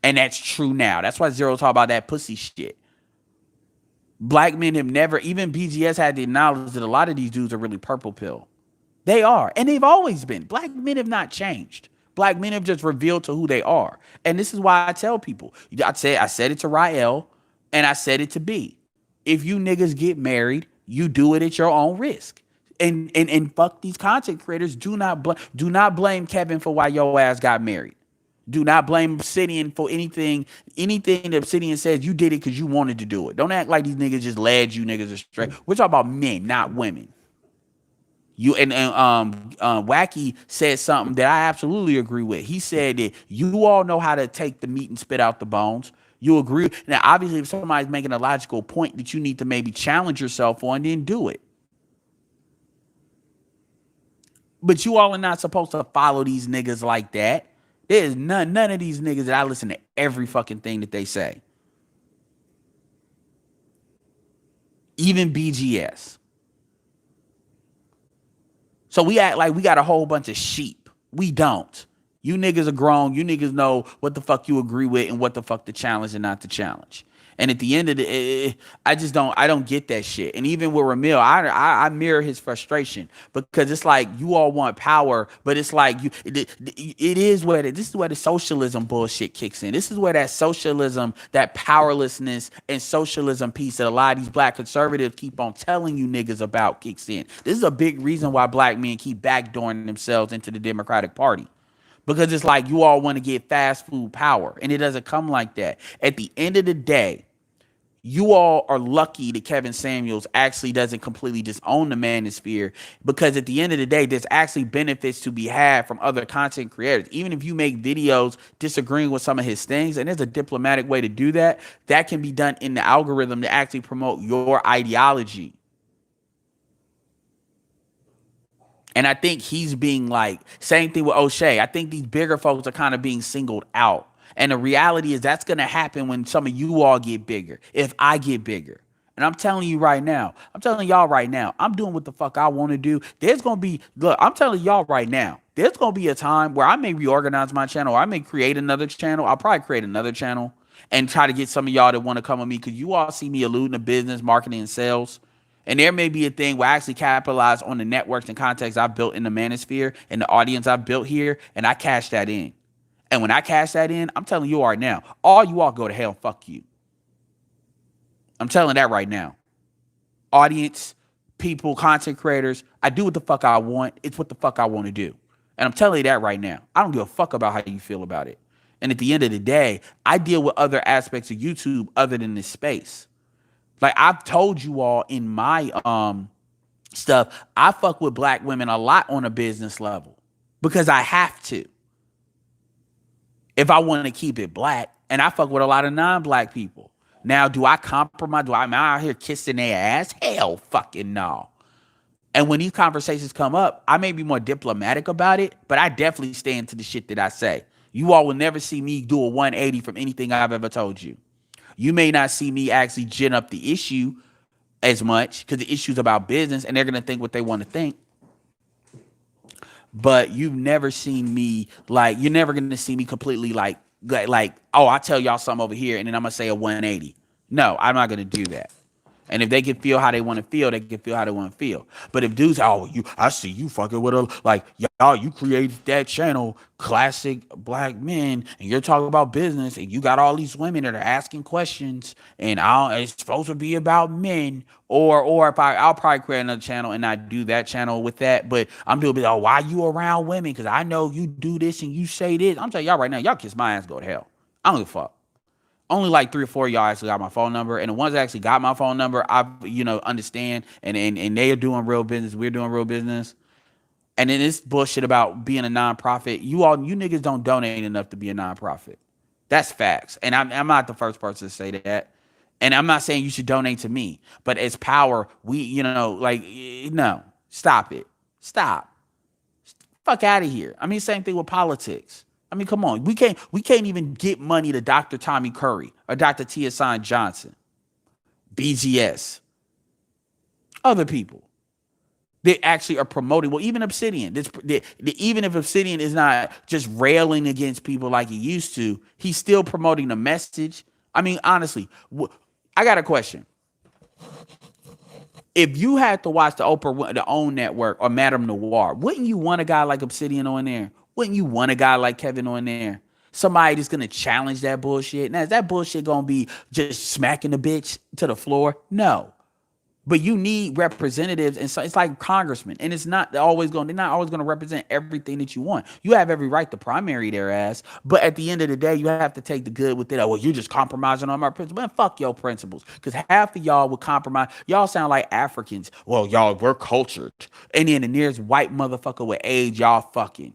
And that's true now. That's why Zero talk about that pussy shit. Black men have never, even BGS had to acknowledge that a lot of these dudes are really purple pill. They are. And they've always been. Black men have not changed. Black men have just revealed to who they are. And this is why I tell people, I said it to Rael and I said it to B. If you niggas get married, you do it at your own risk. And fuck these content creators. Do not blame Kevin for why your ass got married. Do not blame Obsidian for anything that Obsidian says you did it because you wanted to do it. Don't act like these niggas just led you niggas astray. We're talking about men, not women. You and Wacky said something that I absolutely agree with. He said that you all know how to take the meat and spit out the bones. You agree. Now, obviously, if somebody's making a logical point that you need to maybe challenge yourself on, then do it. But you all are not supposed to follow these niggas like that. There's none of these niggas that I listen to every fucking thing that they say. Even BGS. So we act like we got a whole bunch of sheep. We don't. You niggas are grown. You niggas know what the fuck you agree with and what the fuck to challenge and not to challenge. And at the end of the, I don't get that shit. And even with Ramil, I mirror his frustration because it's like you all want power, but it's like this is where the socialism bullshit kicks in. This is where that socialism, that powerlessness and socialism piece that a lot of these black conservatives keep on telling you niggas about kicks in. This is a big reason why black men keep backdooring themselves into the Democratic Party. Because it's like you all want to get fast food power, and it doesn't come like that. At the end of the day, you all are lucky that Kevin Samuels actually doesn't completely disown the manosphere, because at the end of the day, there's actually benefits to be had from other content creators. Even if you make videos disagreeing with some of his things, and there's a diplomatic way to do that, that can be done in the algorithm to actually promote your ideology. And I think he's being like, same thing with O'Shea. I think these bigger folks are kind of being singled out. And the reality is that's going to happen when some of you all get bigger, if I get bigger. And I'm telling y'all right now, I'm doing what the fuck I want to do. I'm telling y'all right now, there's going to be a time where I may reorganize my channel, or I may create another channel. I'll probably create another channel and try to get some of y'all that want to come with me, because you all see me alluding to business, marketing, and sales. And there may be a thing where I actually capitalize on the networks and contacts I've built in the manosphere and the audience I've built here, and I cash that in. And when I cash that in, I'm telling you right now, all you all go to hell, fuck you. I'm telling that right now. Audience, people, content creators, I do what the fuck I want. It's what the fuck I want to do. And I'm telling you that right now. I don't give a fuck about how you feel about it. And at the end of the day, I deal with other aspects of YouTube other than this space. Like I've told you all in my stuff, I fuck with black women a lot on a business level because I have to. If I want to keep it black, and I fuck with a lot of non-black people. Now, do I compromise? Am I out here kissing their ass? Hell fucking no. And when these conversations come up, I may be more diplomatic about it, but I definitely stand to the shit that I say. You all will never see me do a 180 from anything I've ever told you. You may not see me actually gin up the issue as much because the issue's about business and they're going to think what they want to think. But you've never seen me like, you're never going to see me completely like, oh, I tell y'all something over here and then I'm going to say a 180. No, I'm not going to do that. And if they can feel how they want to feel, they can feel how they want to feel. But if dudes, oh, I see you fucking with a, like, y'all, you created that channel, Classic Black Men, and you're talking about business, and you got all these women that are asking questions, and it's supposed to be about men. Or if I'll probably create another channel and not do that channel with that. But I'm doing, oh, why you around women? Because I know you do this and you say this. I'm telling y'all right now, y'all kiss my ass, go to hell. I don't give a fuck. Only like 3 or 4 of y'all actually got my phone number, and the ones that actually got my phone number, I understand, and they are doing real business. We're doing real business, and then this bullshit about being a nonprofit. You niggas don't donate enough to be a nonprofit. That's facts, and I'm not the first person to say that, and I'm not saying you should donate to me, but as power, no, stop it, stop, fuck out of here. I mean, same thing with politics. I mean, come on. We can't even get money to Dr. Tommy Curry or Dr. Tia Sign Johnson, BGS, other people. They actually are promoting. Well, even Obsidian. Even if Obsidian is not just railing against people like he used to, he's still promoting the message. I mean, honestly, I got a question. If you had to watch the OWN network or Madame Noir, wouldn't you want a guy like Obsidian on there? Wouldn't you want a guy like Kevin on there? Somebody that's going to challenge that bullshit. Now, is that bullshit going to be just smacking the bitch to the floor? No. But you need representatives, and so it's like congressmen, and they're not always going to represent everything that you want. You have every right to primary their ass, but at the end of the day, you have to take the good with it. Oh, well, you're just compromising on my principles. Man, fuck your principles, because half of y'all would compromise. Y'all sound like Africans. Well, y'all, we're cultured, and then the nearest white motherfucker with age, y'all fucking.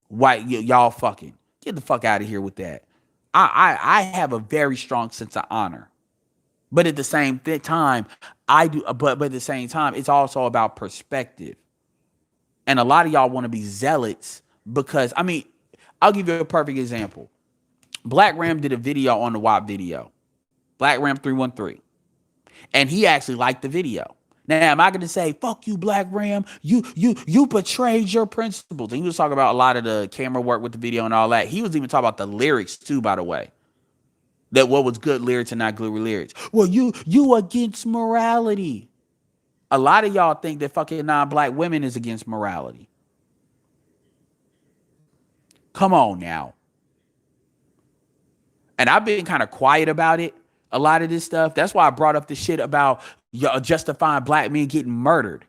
Y'all fucking. Get the fuck out of here with that. I have a very strong sense of honor. But at the same time, I do. But at the same time, it's also about perspective. And a lot of y'all want to be zealots because, I mean, I'll give you a perfect example. Black Ram did a video on the WAP video. Black Ram 313. And he actually liked the video. Now, am I going to say, fuck you, Black Ram? You betrayed your principles. And he was talking about a lot of the camera work with the video and all that. He was even talking about the lyrics too, by the way. That what was good lyrics and not good lyrics. Well, you against morality. A lot of y'all think that fucking non-black women is against morality. Come on now. And I've been kind of quiet about it. A lot of this stuff. That's why I brought up the shit about justifying black men getting murdered.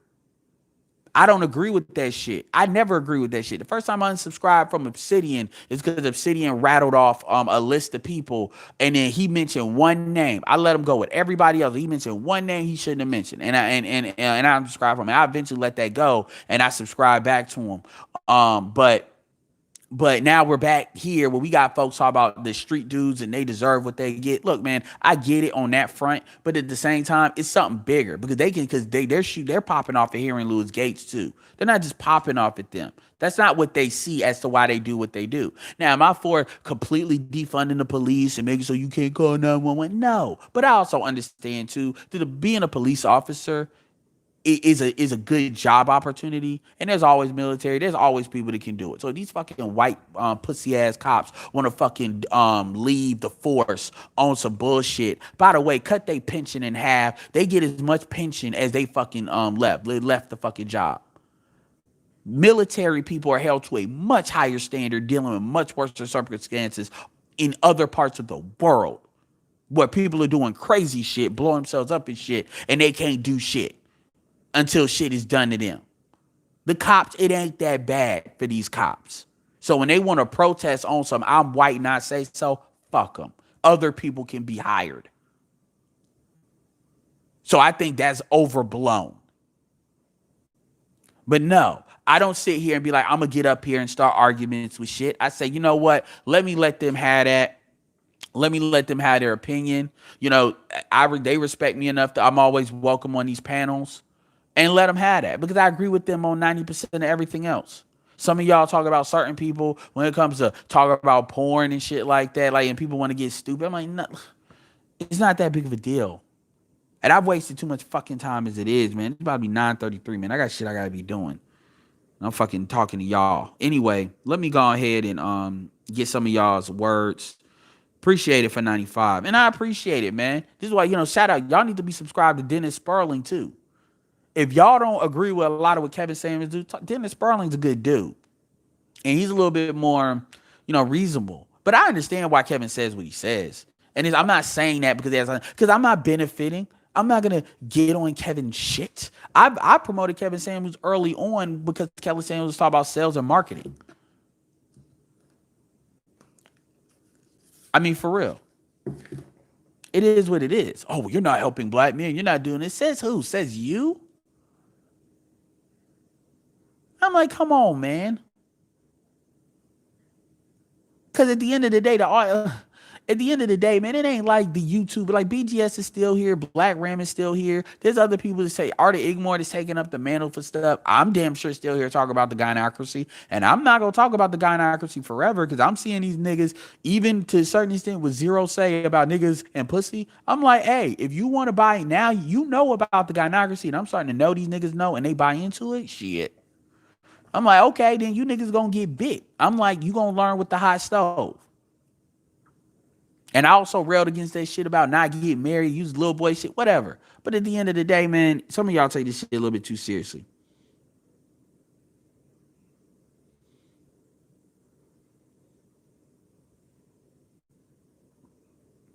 I don't agree with that shit. I never agree with that shit. The first time I unsubscribed from Obsidian is because Obsidian rattled off a list of people, and then he mentioned one name. I let him go with everybody else. He mentioned one name he shouldn't have mentioned, and I unsubscribed from him. I eventually let that go, and I subscribed back to him. But now we're back here where we got folks talk about the street dudes and they deserve what they get. Look, man, I get it on that front, but at the same time, it's something bigger because they're popping off at hearing Louis Gates too. They're not just popping off at them. That's not what they see as to why they do what they do. Now, am I for completely defunding the police and making so you can't call 911? No, but I also understand too that being a police officer, is a good job opportunity, and there's always military. There's always people that can do it. So these fucking white pussy ass cops want to fucking leave the force on some bullshit. By the way, cut their pension in half. They get as much pension as they fucking left. They left the fucking job. Military people are held to a much higher standard, dealing with much worse circumstances in other parts of the world, where people are doing crazy shit, blowing themselves up and shit, and they can't do shit until shit is done to them. The cops, it ain't that bad for these cops. So when they want to protest on some I'm white, not say so, fuck them. Other people can be hired. So I think that's overblown. But no, I don't sit here and be like, I'm going to get up here and start arguments with shit. I say, you know what? Let them have that. Let me let them have their opinion. You know, they respect me enough that I'm always welcome on these panels, and let them have that, because I agree with them on 90% of everything else. Some of y'all talk about certain people when it comes to talk about porn and shit like that, like, and people want to get stupid. I'm like, no, it's not that big of a deal. And I've wasted too much fucking time as it is, man. It's about to be 9:33, man. I got shit I gotta be doing. I'm fucking talking to y'all. Anyway, let me go ahead and get some of y'all's words. Appreciate it for 95. And I appreciate it, man. This is why, shout out. Y'all need to be subscribed to Dennis Sperling, too. If y'all don't agree with a lot of what Kevin Samuels do, Dennis Sperling's a good dude. And he's a little bit more, reasonable. But I understand why Kevin says what he says. And I'm not saying that because I'm not benefiting. I'm not going to get on Kevin's shit. I promoted Kevin Samuels early on because Kevin Samuels was talking about sales and marketing. I mean, for real. It is what it is. Oh, you're not helping black men. You're not doing this. Says who? Says you? I'm like, come on, man. Because at the end of the day, man, it ain't like the YouTube. Like, BGS is still here. Black Ram is still here. There's other people that say Artie Igmore is taking up the mantle for stuff. I'm damn sure still here talking about the gynocracy. And I'm not going to talk about the gynocracy forever, because I'm seeing these niggas, even to a certain extent, with zero say about niggas and pussy. I'm like, hey, if you want to buy now, you know about the gynocracy. And I'm starting to know these niggas know, and they buy into it. Shit. I'm like, okay, then you niggas gonna get bit. I'm like, you gonna learn with the hot stove. And I also railed against that shit about not getting married, use little boy shit, whatever. But at the end of the day, man, some of y'all take this shit a little bit too seriously.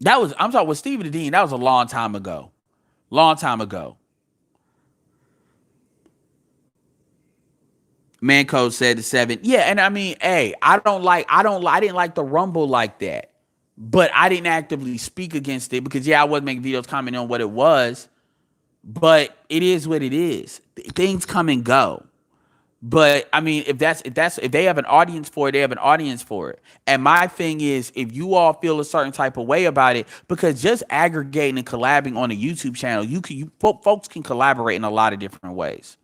I'm talking with Stevie Dean, that was a long time ago. Long time ago. Manco said the 7. Yeah, and I mean, hey, I didn't like the Rumble like that. But I didn't actively speak against it because, I wasn't making videos commenting on what it was. But it is what it is. Things come and go. But I mean, if they have an audience for it, they have an audience for it. And my thing is, if you all feel a certain type of way about it, because just aggregating and collabing on a YouTube channel, folks can collaborate in a lot of different ways.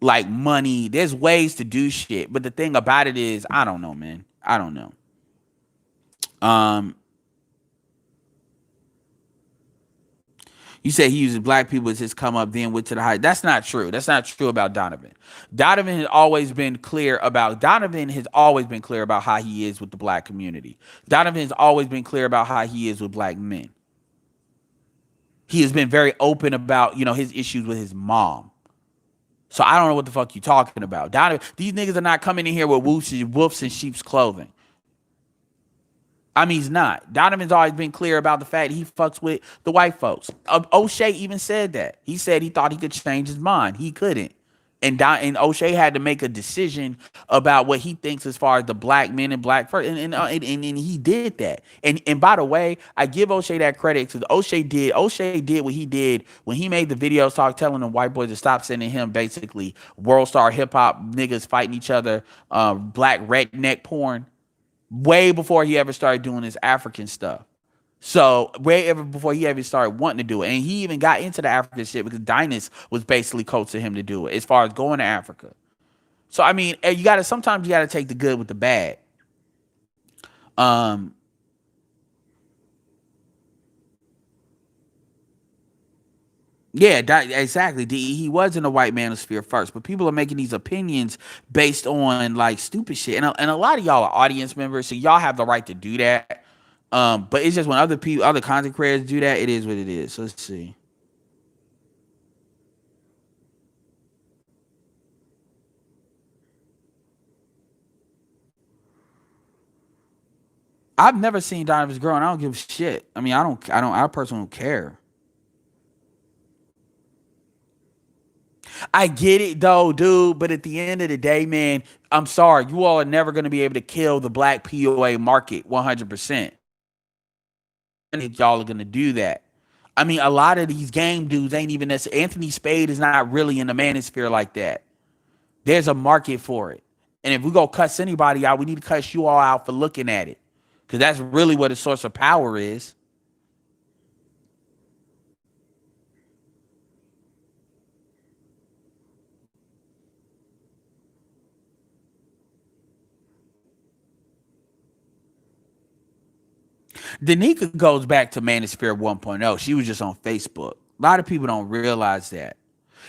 Like money, there's ways to do shit. But the thing about it is, I don't know, man. I don't know. You say he uses black people as his come up, then went to the high. That's not true. That's not true about Donovan. Donovan has always been clear about how he is with the black community. Donovan has always been clear about how he is with black men. He has been very open about, his issues with his mom. So I don't know what the fuck you talking about. Donovan, these niggas are not coming in here with wolves in sheep's clothing. I mean, he's not. Donovan's always been clear about the fact he fucks with the white folks. O'Shea even said that. He said he thought he could change his mind. He couldn't. And O'Shea had to make a decision about what he thinks as far as the black men and black first, and he did that. And by the way, I give O'Shea that credit because O'Shea did what he did when he made the videos telling the white boys to stop sending him basically world star hip hop niggas fighting each other, black redneck porn. Way before he ever started doing his African stuff. So before he ever started wanting to do it. And he even got into the African shit because Dynas was basically coaching him to do it as far as going to Africa. So I mean, sometimes you gotta take the good with the bad. Yeah, exactly. He was in the white manosphere first, but people are making these opinions based on like stupid shit, and a lot of y'all are audience members, so y'all have the right to do that. But it's just when other people, other content creators do that, it is what it is. So let's see. I've never seen Donovan's girl, and I don't give a shit. I mean, I personally don't care. I get it though, dude. But at the end of the day, man, I'm sorry, you all are never gonna be able to kill the black POA market 100%. And y'all are gonna do that. I mean, a lot of these game dudes ain't even necessarily. Anthony Spade is not really in the manosphere like that. There's a market for it. And if we go cuss anybody out, we need to cuss you all out for looking at it. Because that's really what a source of power is. Danica goes back to Manosphere 1.0. She was just on Facebook. A lot of people don't realize that.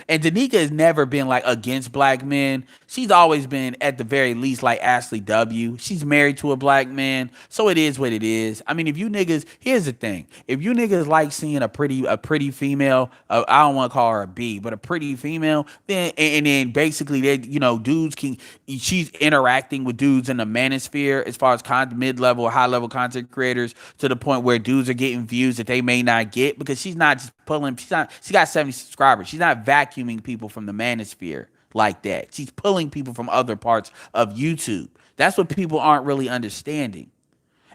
And Danica has never been like against black men. She's always been at the very least like Ashley W. She's married to a black man, so it is what it is. I mean, if you niggas, here's the thing: if you niggas like seeing a pretty female, I don't want to call her a B, but a pretty female, then and then basically they dudes can she's interacting with dudes in the manosphere as far as mid level or high level content creators to the point where dudes are getting views that they may not get because she's not just pulling. She got 70 subscribers. She's not vacuuming people from the manosphere like that. She's pulling people from other parts of YouTube. That's what people aren't really understanding.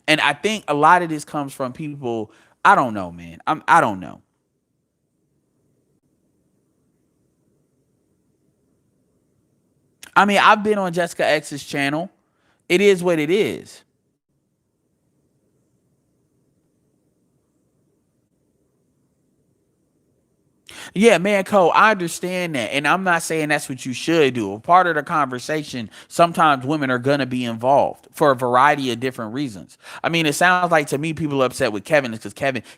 And I think a lot of this comes from people. I don't know, man. I don't know. I mean, I've been on Jessica X's channel. It is what it is. Yeah, man, Cole, I understand that. And I'm not saying that's what you should do. A part of the conversation, sometimes women are going to be involved for a variety of different reasons. I mean, it sounds like to me people are upset with Kevin because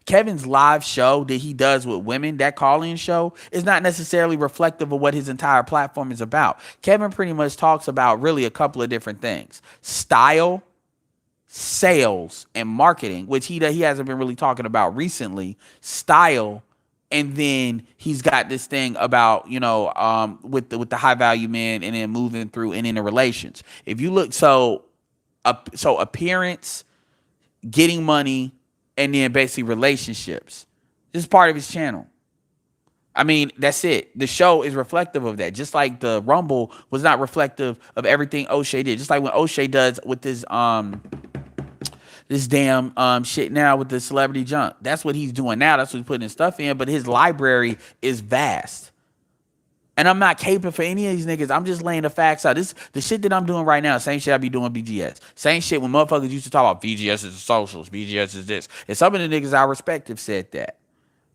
Kevin's live show that he does with women, that call-in show, is not necessarily reflective of what his entire platform is about. Kevin pretty much talks about really a couple of different things. Style, sales, and marketing, which he hasn't been really talking about recently. Style, and then he's got this thing about with the high value men and then moving through and into relations. If you look, so appearance, getting money, and then basically relationships. This is part of his channel. I mean, that's it. The show is reflective of that. Just like the Rumble was not reflective of everything O'Shea did. Just like when O'Shea does with this damn shit now with the celebrity junk. That's what he's doing now. That's what he's putting his stuff in. But his library is vast. And I'm not caping for any of these niggas. I'm just laying the facts out. This the shit that I'm doing right now. Same shit I be doing BGS. Same shit when motherfuckers used to talk about BGS is the socials. BGS is this. And some of the niggas I respect have said that.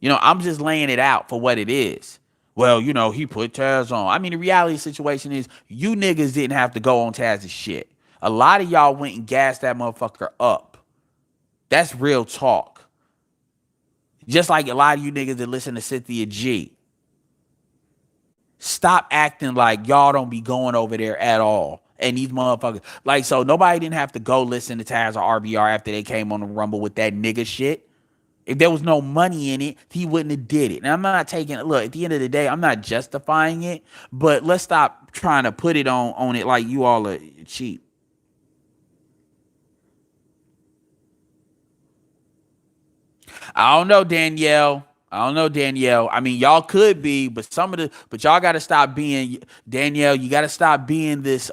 I'm just laying it out for what it is. Well, he put Taz on. I mean, the reality situation is you niggas didn't have to go on Taz's shit. A lot of y'all went and gassed that motherfucker up. That's real talk. Just like a lot of you niggas that listen to Cynthia G. Stop acting like y'all don't be going over there at all. And these motherfuckers, like, so nobody didn't have to go listen to Taz or RBR after they came on the Rumble with that nigga shit. If there was no money in it, he wouldn't have did it. And I'm not taking it. Look, at the end of the day, I'm not justifying it, but let's stop trying to put it on it like you all are cheap. I don't know, Danielle. I don't know, Danielle. I mean, y'all could be, but y'all got to stop being Danielle. You got to stop being this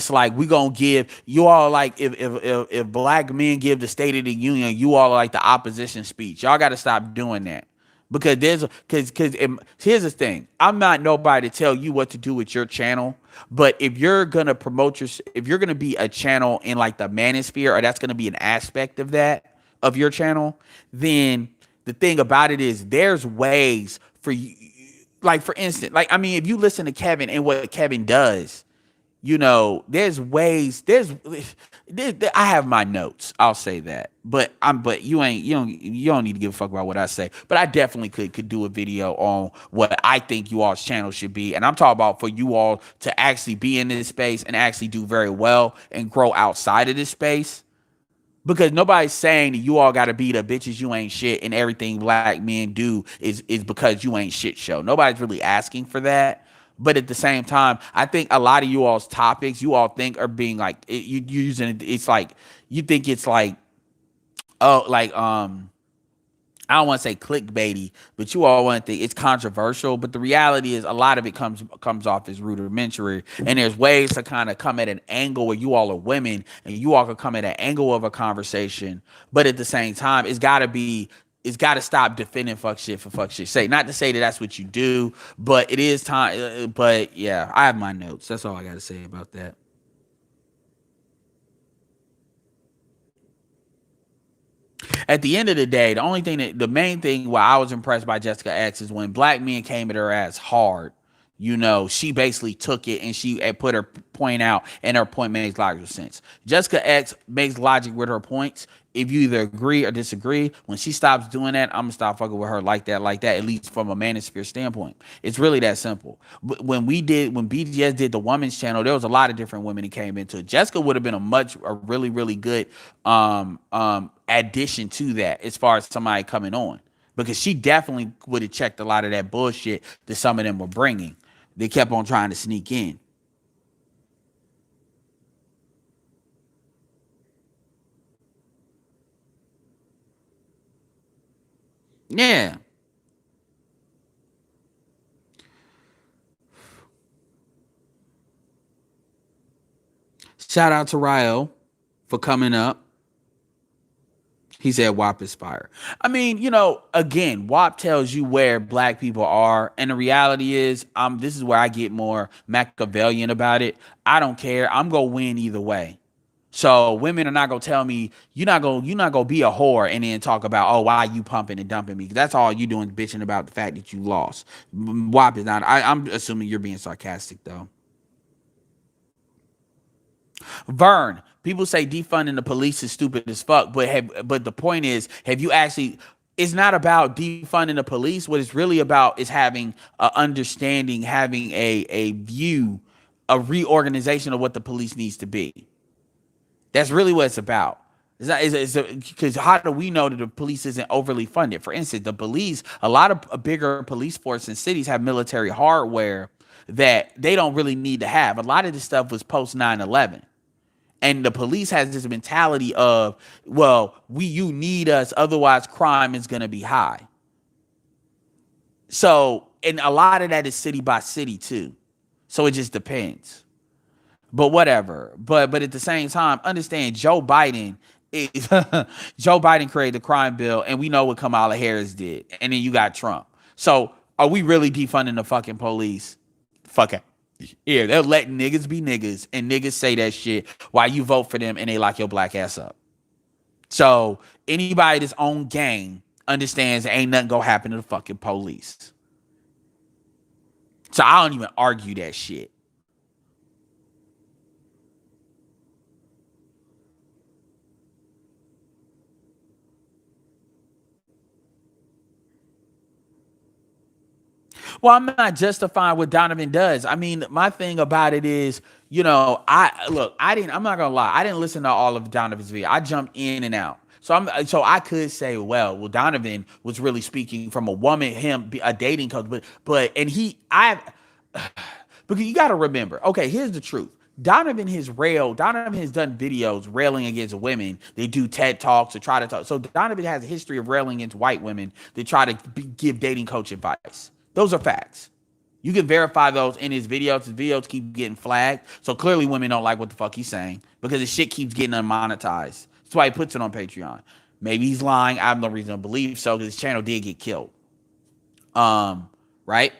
like we gonna give you all like if black men give the State of the Union, you all are like the opposition speech. Y'all got to stop doing that because here's the thing. I'm not nobody to tell you what to do with your channel. But if you're gonna if you're gonna be a channel in like the manosphere, or that's gonna be an aspect of that of your channel, then the thing about it is there's ways for you. Like for instance, like I mean, if you listen to Kevin and what Kevin does, there's ways. I have my notes. I'll say that, but you don't need to give a fuck about what I say. But I definitely could do a video on what I think you all's channel should be, and I'm talking about for you all to actually be in this space and actually do very well and grow outside of this space. Because nobody's saying that you all got to be the bitches you ain't shit and everything black men do is because you ain't shit show. Nobody's really asking for that. But at the same time, I think a lot of you all's topics you all think are being like you using it. It's like you think it's like oh like I don't want to say clickbaity, but you all want to think it's controversial. But the reality is, a lot of it comes off as rudimentary, and there's ways to kind of come at an angle where you all are women, and you all can come at an angle of a conversation. But at the same time, it's got to stop defending fuck shit for fuck shit sake. Not to say that that's what you do, but it is time. But yeah, I have my notes. That's all I got to say about that. At the end of the day, the main thing why I was impressed by Jessica X is when black men came at her ass hard. She basically took it and she put her point out, and her point makes logical sense. Jessica X makes logic with her points. If you either agree or disagree, when she stops doing that, I'm gonna stop fucking with her like that, at least from a manosphere standpoint. It's really that simple. When BGS did the women's channel, there was a lot of different women that came into it. Jessica would have been a really, really good addition to that as far as somebody coming on. Because she definitely would have checked a lot of that bullshit that some of them were bringing. They kept on trying to sneak in. Yeah. Shout out to Ryo for coming up. He said WAP is fire. I mean, again, WAP tells you where black people are. And the reality is, this is where I get more Machiavellian about it. I don't care. I'm gonna win either way. So women are not gonna tell me you're not gonna be a whore and then talk about, oh, why you pumping and dumping me. That's all you doing, bitching about the fact that you lost. WAP is not. I'm assuming you're being sarcastic though. Vern, people say defunding the police is stupid as fuck, but the point is, have you actually? It's not about defunding the police. What it's really about is having a understanding, having a view, a reorganization of what the police needs to be. That's really what it's about. Because how do we know that the police isn't overly funded? For instance, the police, a lot of a bigger police force in cities have military hardware that they don't really need to have. A lot of this stuff was post 9/11. And the police has this mentality of, well, you need us, otherwise crime is going to be high. So, and a lot of that is city by city too. So it just depends. But whatever. But at the same time, understand Joe Biden Joe Biden created the crime bill, and we know what Kamala Harris did. And then you got Trump. So are we really defunding the fucking police? Fuck it. Yeah, they'll let niggas be niggas, and niggas say that shit while you vote for them and they lock your black ass up. So anybody that's on gang understands there ain't nothing gonna happen to the fucking police. So I don't even argue that shit. Well, I'm not justifying what Donovan does. I mean, my thing about it is, I'm not gonna lie, I didn't listen to all of Donovan's video. I jumped in and out. So I could say, well, Donovan was really speaking from a woman, a dating coach, because you got to remember. Okay, here's the truth. Donovan has done videos railing against women. They do TED Talks to try to talk. So Donovan has a history of railing against white women to try to give dating coach advice. Those are facts. You can verify those in his videos. His videos keep getting flagged. So clearly women don't like what the fuck he's saying because his shit keeps getting unmonetized. That's why he puts it on Patreon. Maybe he's lying. I have no reason to believe so because his channel did get killed. Right?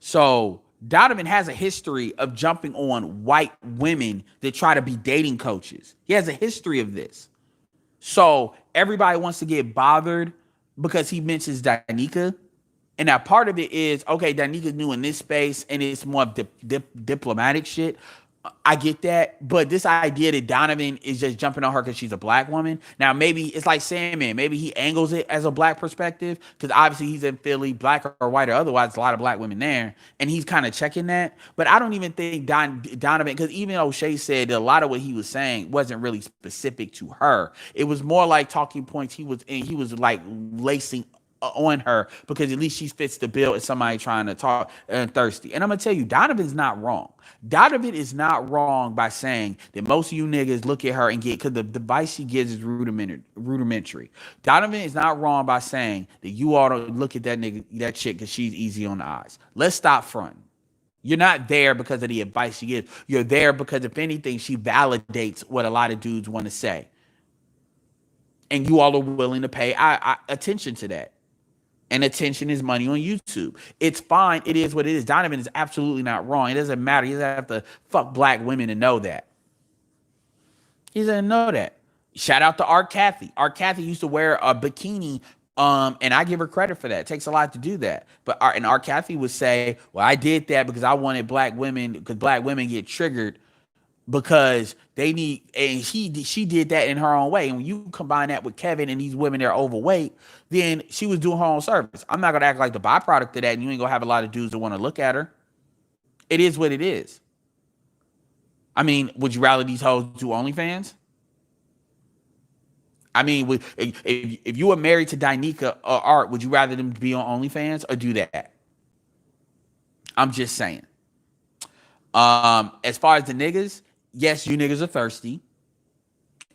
So Donovan has a history of jumping on white women that try to be dating coaches. He has a history of this. So everybody wants to get bothered because he mentions Danica. And now part of it is, okay, Danika's new in this space and it's more diplomatic shit. I get that, but this idea that Donovan is just jumping on her because she's a black woman. Now, maybe it's like Sandman. Maybe he angles it as a black perspective because obviously he's in Philly, black or white or otherwise, a lot of black women there, and he's kind of checking that. But I don't even think Donovan, because even O'Shea said that a lot of what he was saying wasn't really specific to her. It was more like talking points he was like lacing on her because at least she fits the bill as somebody trying to talk and thirsty. And I'm gonna tell you, Donovan's not wrong. Donovan is not wrong by saying that most of you niggas look at her and get, because the advice she gives is rudimentary. Donovan is not wrong by saying that you ought to look at that nigga, that chick, because she's easy on the eyes. Let's stop fronting. You're not there because of the advice she gives. You're there because, if anything, she validates what a lot of dudes want to say. And you all are willing to pay attention to that. And attention is money on YouTube. It's fine. It is what it is. Donovan is absolutely not wrong. It doesn't matter. He doesn't have to fuck black women to know that. He doesn't know that. Shout out to Art Cathy. Art Cathy used to wear a bikini, and I give her credit for that. It takes a lot to do that. But Art Cathy would say, well, I did that because I wanted black women, because black women get triggered because they need, and she did that in her own way. And when you combine that with Kevin and these women that are overweight, then she was doing her own service. I'm not gonna act like the byproduct of that, and you ain't gonna have a lot of dudes that want to look at her. It is what it is. I mean, would you rather these hoes do OnlyFans? I mean, if you were married to Danica or Art, would you rather them be on OnlyFans or do that? I'm just saying. As far as the niggas, yes, you niggas are thirsty.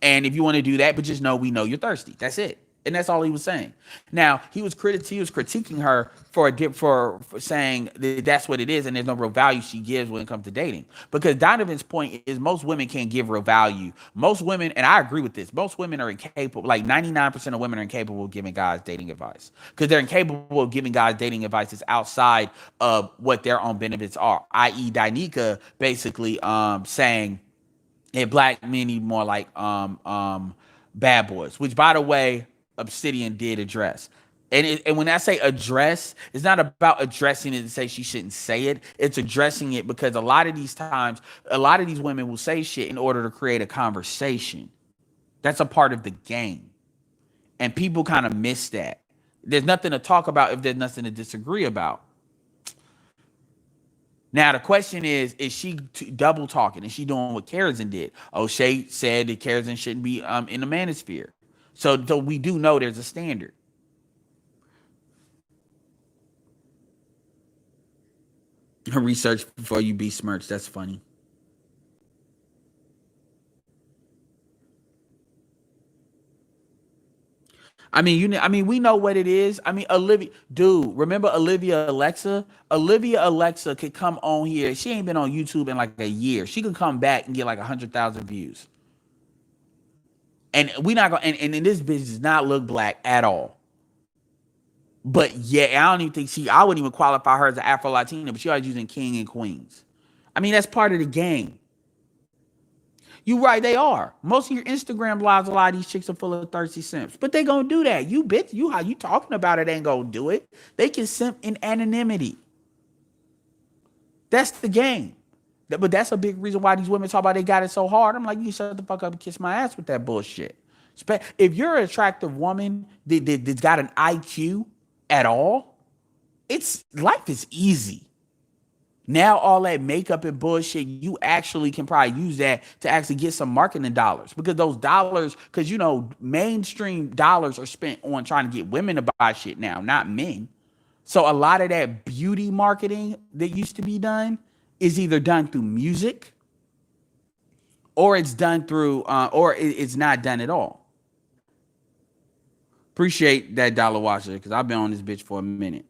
And if you want to do that, but just know we know you're thirsty. That's it. And that's all he was saying. Now, he was critiquing her for saying that that's what it is, and there's no real value she gives when it comes to dating. Because Donovan's point is most women can't give real value. Most women, and I agree with this, most women are incapable, like 99% of women are incapable of giving guys dating advice. Because they're incapable of giving guys dating advice that's outside of what their own benefits are. I.e. Danica basically saying that black men need more like bad boys, which, by the way, Obsidian did address. And when I say address, it's not about addressing it to say she shouldn't say it. It's addressing it because a lot of these times, a lot of these women will say shit in order to create a conversation. That's a part of the game. And people kind of miss that. There's nothing to talk about if there's nothing to disagree about. Now, the question is she double talking? Is she doing what Karazin did? O'Shea said that Karazin shouldn't be in the manosphere. So we do know there's a standard. Research before you be smirched. That's funny. I mean, we know what it is. I mean, Olivia, dude, remember Olivia Alexa? Olivia Alexa could come on here. She ain't been on YouTube in like a year. She could come back and get like 100,000 views. And we not gonna, and this bitch does not look black at all. But yeah, I don't even think I wouldn't even qualify her as an Afro Latina, but she always using king and queens. I mean, that's part of the game. You right, they are. Most of your Instagram lives, a lot of these chicks are full of thirsty simps. But they gonna do that. You bitch, how you talking about it ain't gonna do it. They can simp in anonymity. That's the game. But that's a big reason why these women talk about they got it so hard. I'm like, you shut the fuck up and kiss my ass with that bullshit. If you're an attractive woman that's got an IQ at all, life is easy. Now all that makeup and bullshit, you actually can probably use that to actually get some marketing dollars, because those dollars, because mainstream dollars are spent on trying to get women to buy shit now, not men. So a lot of that beauty marketing that used to be done is either done through music, or it's done through, or it's not done at all. Appreciate that, Dollar Washer, because I've been on this bitch for a minute.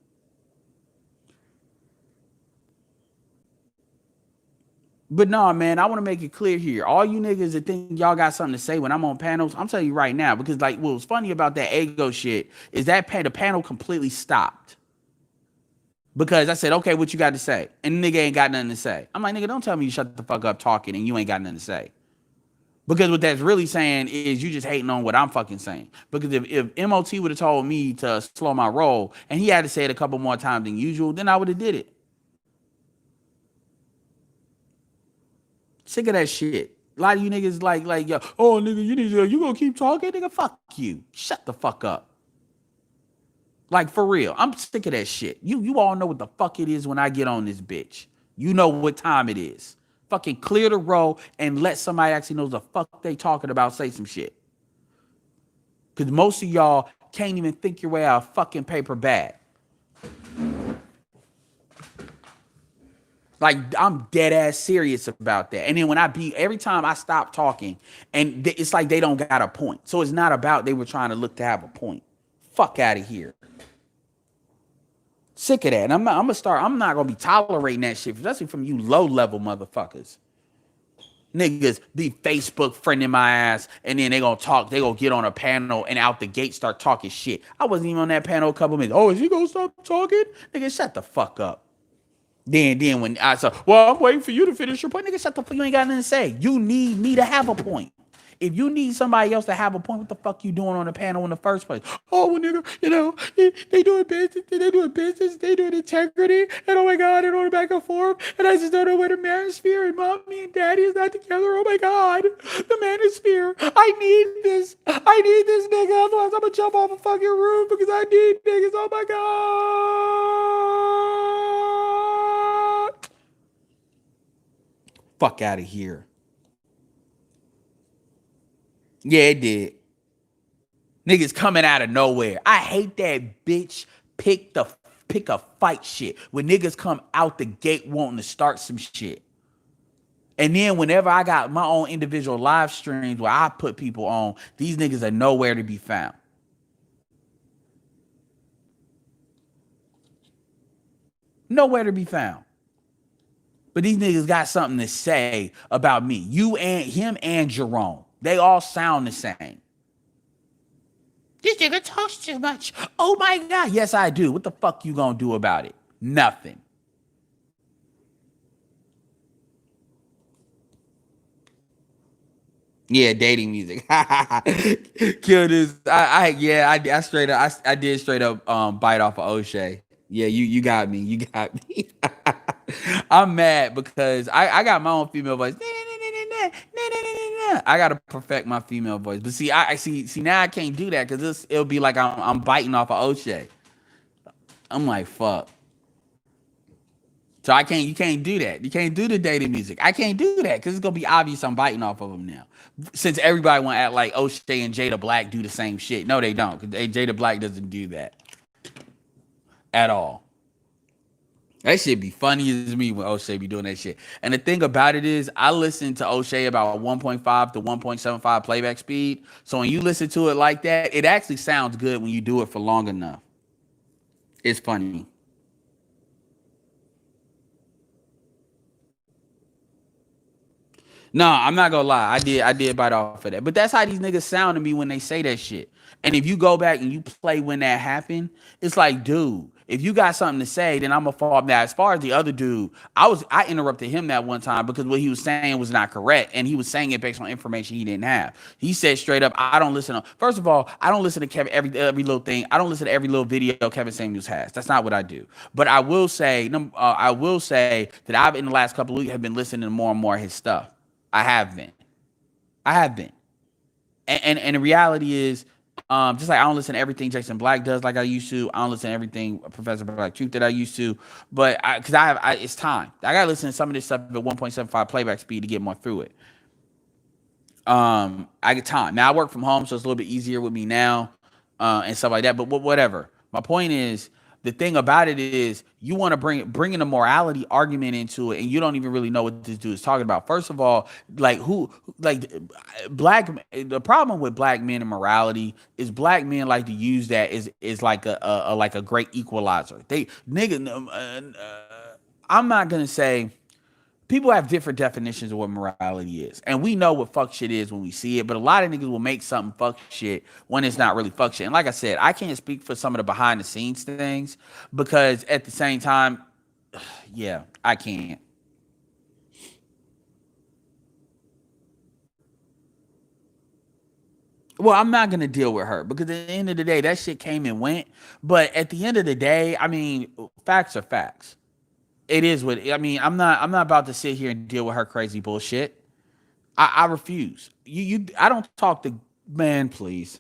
But no, man, I want to make it clear here. All you niggas that think y'all got something to say when I'm on panels, I'm telling you right now, because like what was funny about that ego shit is that the panel completely stopped. Because I said, okay, what you got to say? And the nigga ain't got nothing to say. I'm like, nigga, don't tell me you shut the fuck up talking and you ain't got nothing to say. Because what that's really saying is you just hating on what I'm fucking saying. Because if MOT would have told me to slow my roll and he had to say it a couple more times than usual, then I would have did it. Sick of that shit. A lot of you niggas like, yo, oh nigga, you gonna keep talking, nigga? Fuck you. Shut the fuck up. Like for real. I'm sick of that shit. You all know what the fuck it is when I get on this bitch. You know what time it is. Fucking clear the row and let somebody actually knows the fuck they talking about say some shit. Cause most of y'all can't even think your way out of fucking paper bag. Like I'm dead ass serious about that. And then when every time I stop talking, and it's like they don't got a point. So it's not about they were trying to look to have a point. Fuck out of here. Sick of that. And I'm not gonna be tolerating that shit, especially from you low level motherfuckers. Niggas be Facebook friending my ass, and then they gonna get on a panel and out the gate start talking shit. I wasn't even on that panel a couple minutes. Oh, is he gonna stop talking? Nigga, shut the fuck up. Then when I said, well, I'm waiting for you to finish your point. Nigga, shut the fuck. You ain't got nothing to say. You need me to have a point. If you need somebody else to have a point, what the fuck you doing on the panel in the first place? Oh, well, nigga, they doing business, they doing integrity, and oh my God, and on the back and forth, and I just don't know where the manosphere and mommy and daddy is not together. Oh my God, the manosphere. I need this, nigga. Otherwise, I'm gonna jump off a fucking roof because I need niggas. Oh my God. Fuck out of here. Yeah, it did. Niggas coming out of nowhere. I hate that bitch pick a fight shit. When niggas come out the gate wanting to start some shit. And then whenever I got my own individual live streams where I put people on, these niggas are nowhere to be found. Nowhere to be found. But these niggas got something to say about me. You and him and Jerome. They all sound the same. This nigga talks too much. Oh my God. Yes, I do. What the fuck you gonna do about it? Nothing. Yeah, dating music. Kill this. I straight up I did straight up bite off of O'Shea. Yeah, you got me. You got me. I'm mad because I got my own female voice. I gotta perfect my female voice. But see, I see now I can't do that because it'll be like I'm biting off of O'Shea. I'm like, fuck. So you can't do that. You can't do the dating music. I can't do that because it's gonna be obvious I'm biting off of them now. Since everybody want to act like O'Shea and Jada Black do the same shit. No, they don't. Because Jada Black doesn't do that at all. That shit be funny as me when O'Shea be doing that shit. And the thing about it is, I listen to O'Shea about 1.5 to 1.75 playback speed. So when you listen to it like that, it actually sounds good when you do it for long enough. It's funny. No, I'm not gonna lie. I did bite off of that. But that's how these niggas sound to me when they say that shit. And if you go back and you play when that happened, it's like, dude, if you got something to say, then I'm gonna fall. Now, as far as the other dude, I interrupted him that one time because what he was saying was not correct, and he was saying it based on information he didn't have. He said straight up, I don't listen to. First of all, I don't listen to Kevin every little thing. I don't listen to every little video Kevin Samuels has. That's not what I do. But I will say that I've in the last couple of weeks have been listening to more and more of his stuff. I have been. I have been. And the reality is, just like I don't listen to everything Jason Black does like I used to. I don't listen to everything Professor Black Truth that I used to. But because it's time. I gotta listen to some of this stuff at 1.75 playback speed to get more through it. I get time. Now I work from home, so it's a little bit easier with me now, and stuff like that. But whatever. My point is, the thing about it is you want to bring in a morality argument into it, and you don't even really know what this dude is talking about. First of all, like black the problem with black men and morality is black men like to use that is like a great equalizer. They nigga I'm not gonna say people have different definitions of what morality is. And we know what fuck shit is when we see it, but a lot of niggas will make something fuck shit when it's not really fuck shit. And like I said, I can't speak for some of the behind the scenes things because at the same time, yeah, I can't. Well, I'm not gonna deal with her because at the end of the day, that shit came and went. But at the end of the day, I mean, facts are facts. It is what I mean. I'm not about to sit here and deal with her crazy bullshit. I refuse. I don't talk to man, please.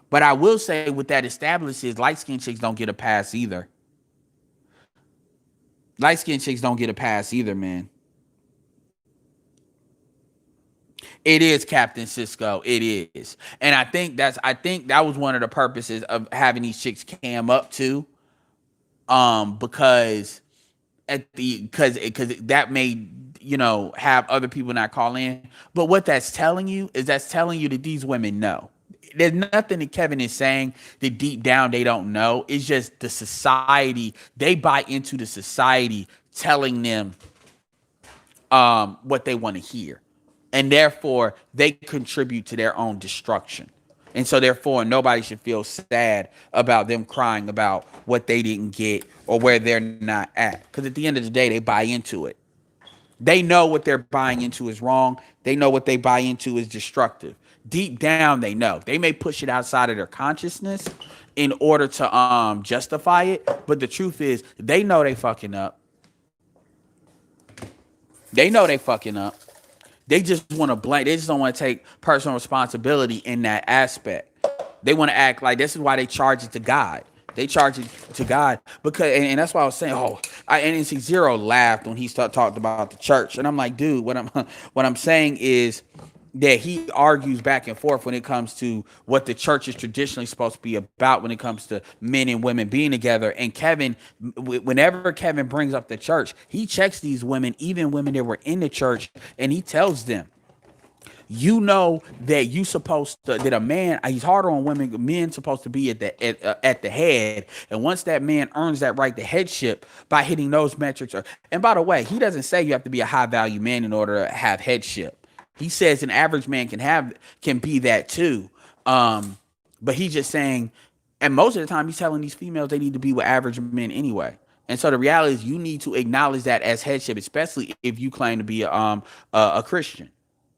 But I will say what that establishes, light skinned chicks don't get a pass either. Light skinned chicks don't get a pass either, man. It is Captain Cisco. It is. And I think that was one of the purposes of having these chicks cam up too. Because at the because that may, have other people not call in. But what that's telling you is that's telling you that these women know. There's nothing that Kevin is saying that deep down they don't know. It's just the society. They buy into the society telling them what they want to hear. And therefore they contribute to their own destruction. And so therefore nobody should feel sad about them crying about what they didn't get or where they're not at. Because at the end of the day, they buy into it. They know what they're buying into is wrong. They know what they buy into is destructive. Deep down, they know. They may push it outside of their consciousness in order to justify it. But the truth is, they know they fucking up. They know they fucking up. They just want to blame. They just don't want to take personal responsibility in that aspect. They want to act like this is why they charge it to God. They charge it to God because, and that's why I was saying, and NC Zero laughed when he talked about the church, and I'm like, dude, what I'm saying is that he argues back and forth when it comes to what the church is traditionally supposed to be about when it comes to men and women being together. And Kevin, whenever Kevin brings up the church, he checks these women, even women that were in the church, and he tells them, you know that you supposed to that a man he's harder on women. Men supposed to be at the head, and once that man earns that right to headship by hitting those metrics. And by the way, he doesn't say you have to be a high value man in order to have headship. He says an average man can be that too. But he's just saying, and most of the time he's telling these females they need to be with average men anyway. And so the reality is you need to acknowledge that as headship, especially if you claim to be a Christian.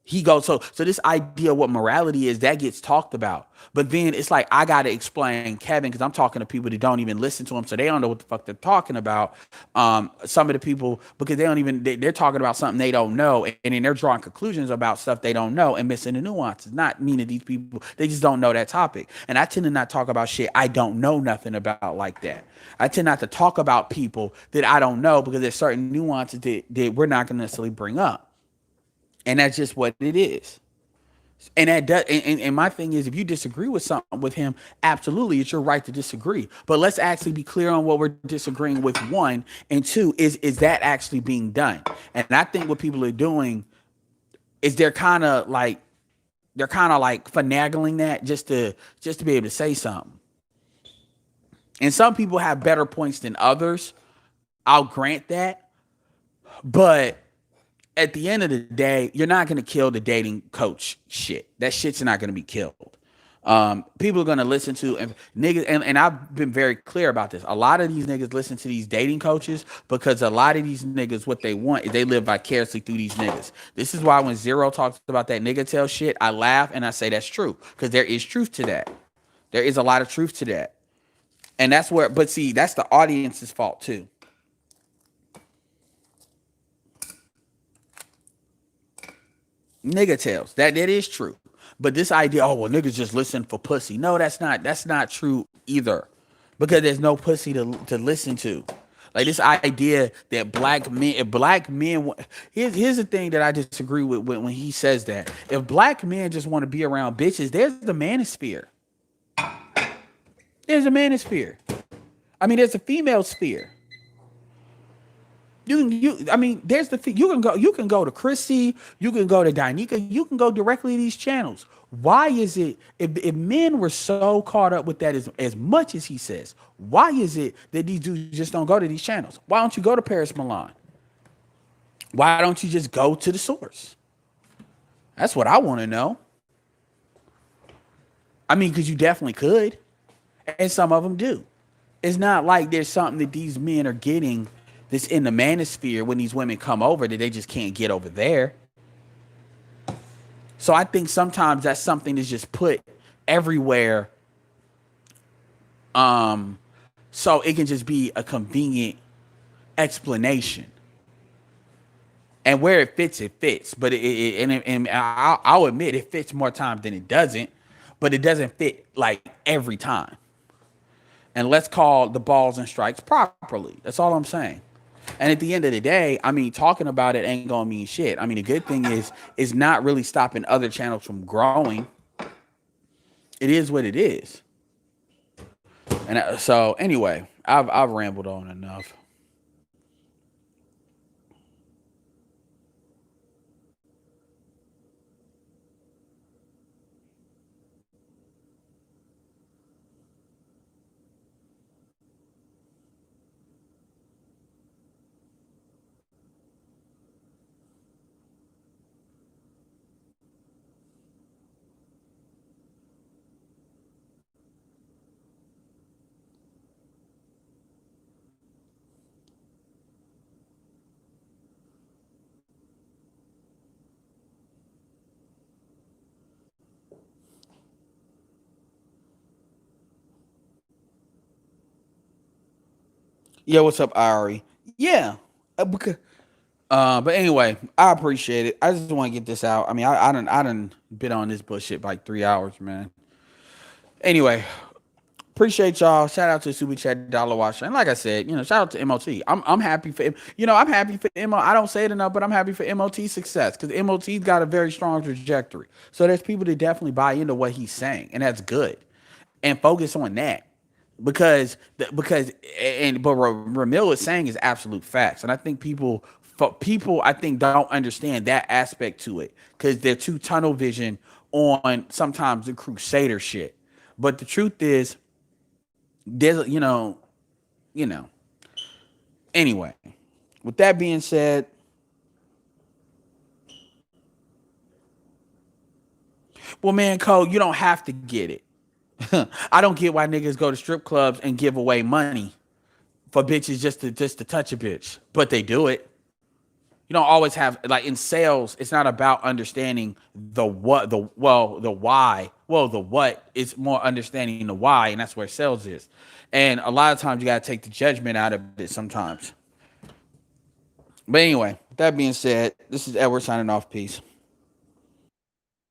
He goes, so this idea of what morality is, that gets talked about. But then it's like, I got to explain Kevin, because I'm talking to people that don't even listen to him. So they don't know what the fuck they're talking about. Some of the people, because they're talking about something they don't know. And then they're drawing conclusions about stuff they don't know and missing the nuances. Not meaning these people, they just don't know that topic. And I tend to not talk about shit I don't know nothing about like that. I tend not to talk about people that I don't know because there's certain nuances that we're not going to necessarily bring up. And that's just what it is. And that does, and my thing is, if you disagree with something with him, absolutely, it's your right to disagree. But let's actually be clear on what we're disagreeing with. One, and two, is that actually being done? And I think what people are doing is they're kind of like finagling that just to be able to say something. And some people have better points than others. I'll grant that, but at the end of the day, you're not going to kill the dating coach shit. That shit's not going to be killed. People are going to listen to and niggas, and I've been very clear about this. A lot of these niggas listen to these dating coaches because a lot of these niggas, what they want is they live vicariously through these niggas. This is why when Zero talks about that nigga tell shit, I laugh and I say that's true because there is truth to that. There is a lot of truth to that. And that's where, but see, that's the audience's fault too. Nigga tells that is true, but this idea, niggas just listen for pussy. No, that's not true either, because there's no pussy to listen to. Like this idea that black men, here's the thing that I disagree with when he says that. If black men just want to be around bitches, there's the manosphere. There's a manosphere. I mean, there's a female sphere. There's the thing. You can go to Chrissy, you can go to Danica, you can go directly to these channels. Why is it if men were so caught up with that as much as he says, why is it that these dudes just don't go to these channels? Why don't you go to Paris Milan? Why don't you just go to the source? That's what I want to know. I mean, because you definitely could, and some of them do. It's not like there's something that these men are getting that's in the manosphere when these women come over that they just can't get over there. So I think sometimes that's something that's just put everywhere. So it can just be a convenient explanation. And where it fits, it fits. But and I'll admit it fits more times than it doesn't. But it doesn't fit like every time. And let's call the balls and strikes properly. That's all I'm saying. And at the end of the day, I mean, talking about it ain't gonna mean shit. I mean, the good thing is not really stopping other channels from growing. It is what it is. And so anyway, I've rambled on enough. Yeah, what's up, Ari? Yeah, because but anyway, I appreciate it. I just want to get this out. I mean, I done been on this bullshit for like 3 hours, man. Anyway, appreciate y'all. Shout out to Super Chat Dollar Washer. And like I said, shout out to MOT. I'm happy for I'm happy for MO. I don't say it enough, but I'm happy for MOT's success because MOT's got a very strong trajectory. So there's people that definitely buy into what he's saying, and that's good. And focus on that. But Ramil is saying is absolute facts. And I think people I think don't understand that aspect to it because they're too tunnel vision on sometimes the crusader shit. But the truth is, there's you know. Anyway, with that being said, well, man, Cole, you don't have to get it. I don't get why niggas go to strip clubs and give away money for bitches just to touch a bitch, but they do it. You don't always have like in sales. It's not about understanding the what, the why. Well, the what is more understanding the why, and that's where sales is. And a lot of times you gotta take the judgment out of it sometimes. But anyway, with that being said, this is Edward signing off. Peace.